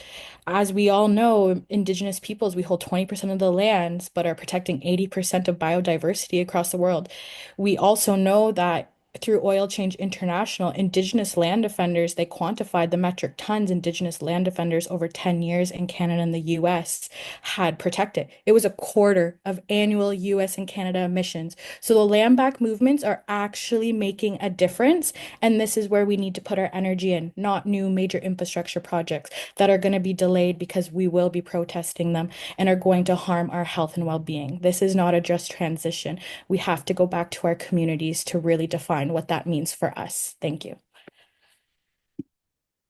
as we all know, Indigenous peoples, we hold 20% of the lands, but are protecting 80% of biodiversity across the world. We also know that through Oil Change International, Indigenous land defenders, they quantified the metric tons Indigenous land defenders over 10 years in Canada and the US had protected. It was a quarter of annual US and Canada emissions. So the land back movements are actually making a difference. And this is where we need to put our energy in, not new major infrastructure projects that are going to be delayed because we will be protesting them and are going to harm our health and well-being. This is not a just transition. We have to go back to our communities to really define what that means for us. Thank you.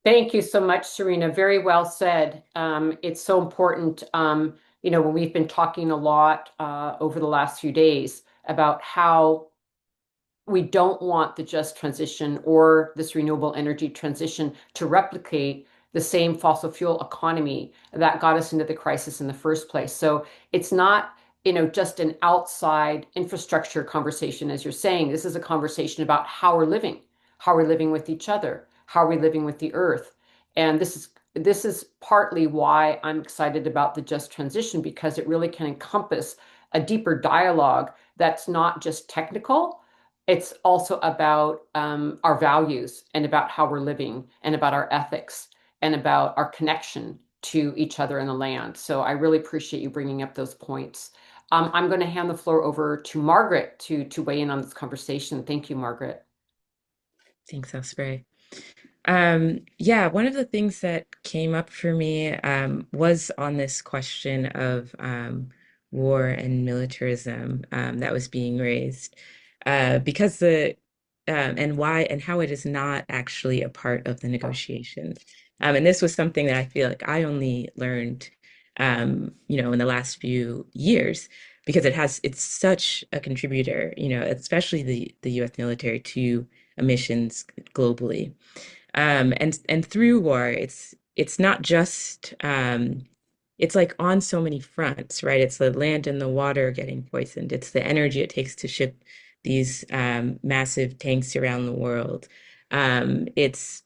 Thank you so much, Serena. Very well said. It's so important, when we've been talking a lot over the last few days about how we don't want the just transition or this renewable energy transition to replicate the same fossil fuel economy that got us into the crisis in the first place. So it's not, just an outside infrastructure conversation, as you're saying. This is a conversation about how we're living with each other, how are we living with the earth. And this is partly why I'm excited about the just transition, because it really can encompass a deeper dialogue that's not just technical. It's also about our values and about how we're living and about our ethics and about our connection to each other and the land. So I really appreciate you bringing up those points. I'm going to hand the floor over to Margaret to weigh in on this conversation. Thank you, Margaret. Thanks, Osprey. Yeah, one of the things that came up for me was on this question of war and militarism that was being raised, because and why and how it is not actually a part of the negotiations. And this was something that I feel like I only learned, in the last few years, because it's such a contributor, especially the U.S. military, to emissions globally. And through war, it's not just it's like on so many fronts, right? It's the land and the water getting poisoned. It's the energy it takes to ship these massive tanks around the world. It's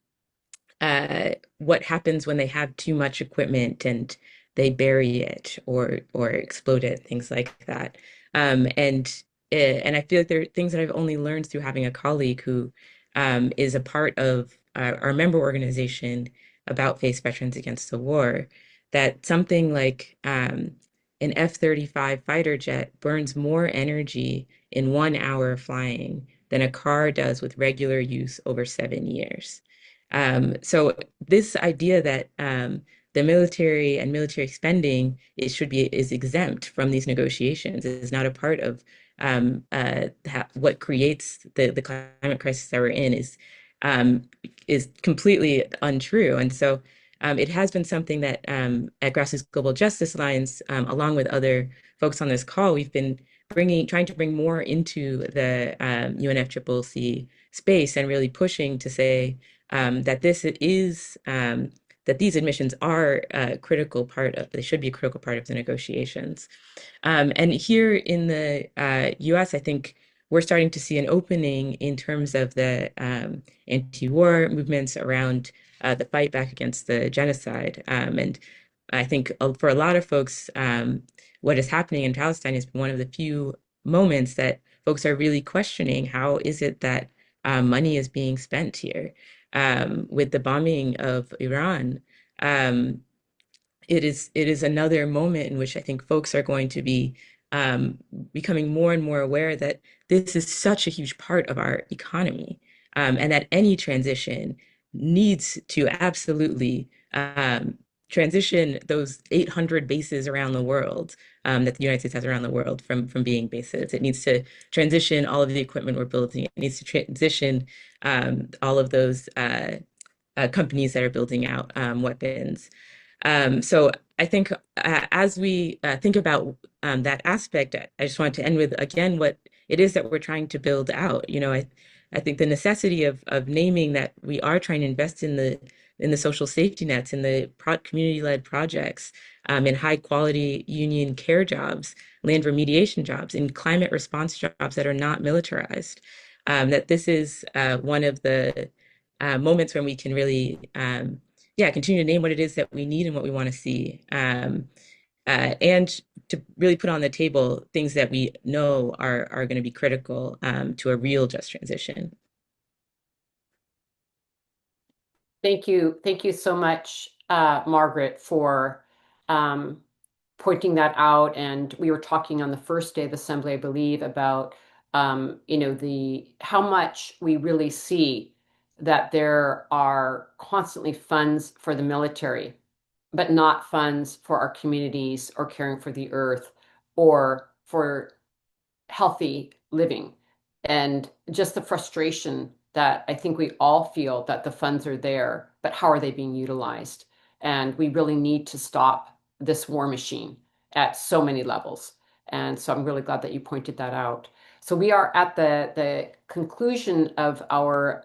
what happens when they have too much equipment and they bury it or explode it, things like that. And I feel like there are things that I've only learned through having a colleague who is a part of our member organization about face veterans against the war, that something like an F-35 fighter jet burns more energy in 1 hour of flying than a car does with regular use over 7 years. So this idea that the military and military spending is exempt from these negotiations is not a part of what creates the climate crisis that we're in is completely untrue. And so it has been something that at Grassroots Global Justice Alliance, along with other folks on this call, we've been trying to bring more into the UNFCCC space and really pushing to say that that these admissions are a critical part they should be a critical part of the negotiations. And here in the US, I think we're starting to see an opening in terms of the anti-war movements around the fight back against the genocide. And I think for a lot of folks, what is happening in Palestine has been one of the few moments that folks are really questioning how is it that money is being spent here. With the bombing of Iran, it is another moment in which I think folks are going to be becoming more and more aware that this is such a huge part of our economy, and that any transition needs to absolutely transition those 800 bases around the world that the United States has around the world from being bases. It needs to transition all of the equipment we're building. It needs to transition all of those companies that are building out weapons. So I think as we think about that aspect, I just want to end with, again, what it is that we're trying to build out. I think the necessity of naming that we are trying to invest in the social safety nets, in the community-led projects, in high-quality union care jobs, land remediation jobs, in climate response jobs that are not militarized, that this is one of the moments when we can really continue to name what it is that we need and what we want to see, and to really put on the table things that we know are going to be critical to a real just transition. Thank you. Thank you so much, Margaret, for pointing that out. And we were talking on the first day of the assembly, I believe, about how much we really see that there are constantly funds for the military, but not funds for our communities or caring for the earth or for healthy living. And just the frustration that I think we all feel that the funds are there, but how are they being utilized? And we really need to stop this war machine at so many levels. And so I'm really glad that you pointed that out. So we are at the conclusion of our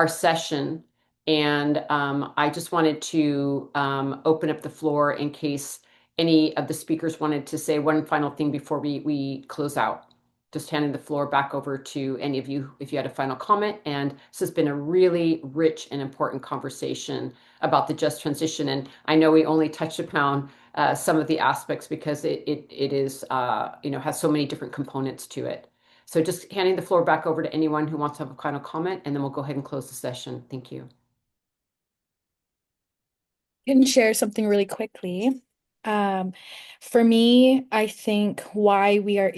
session. And I just wanted to open up the floor in case any of the speakers wanted to say one final thing before we close out. Just handing the floor back over to any of you if you had a final comment. And this has been a really rich and important conversation about the just transition. And I know we only touched upon some of the aspects because it is, has so many different components to it. So just handing the floor back over to anyone who wants to have a final comment, and then we'll go ahead and close the session. Thank you. I can share something really quickly. For me, I think why we are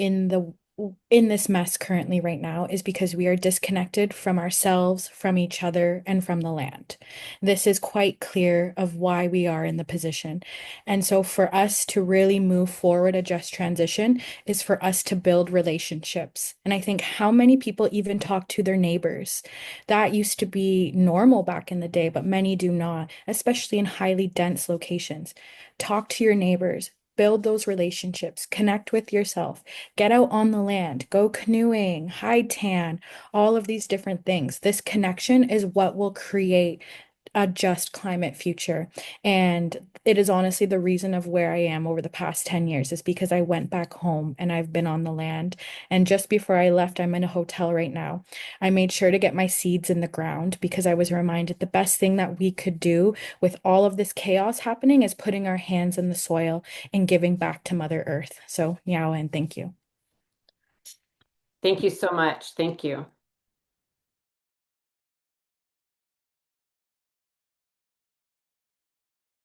in this mess currently right now is because we are disconnected from ourselves, from each other, and from the land. This is quite clear of why we are in the position. And so for us to really move forward a just transition is for us to build relationships. And I think how many people even talk to their neighbors? That used to be normal back in the day, but many do not, especially in highly dense locations. Talk to your neighbors. Build those relationships, connect with yourself, get out on the land, go canoeing, hide tan, all of these different things. This connection is what will create a just climate future. And it is honestly the reason of where I am over the past 10 years is because I went back home and I've been on the land. And just before I left, I'm in a hotel right now. I made sure to get my seeds in the ground because I was reminded the best thing that we could do with all of this chaos happening is putting our hands in the soil and giving back to Mother Earth. So, yeah, and thank you. Thank you so much. Thank you.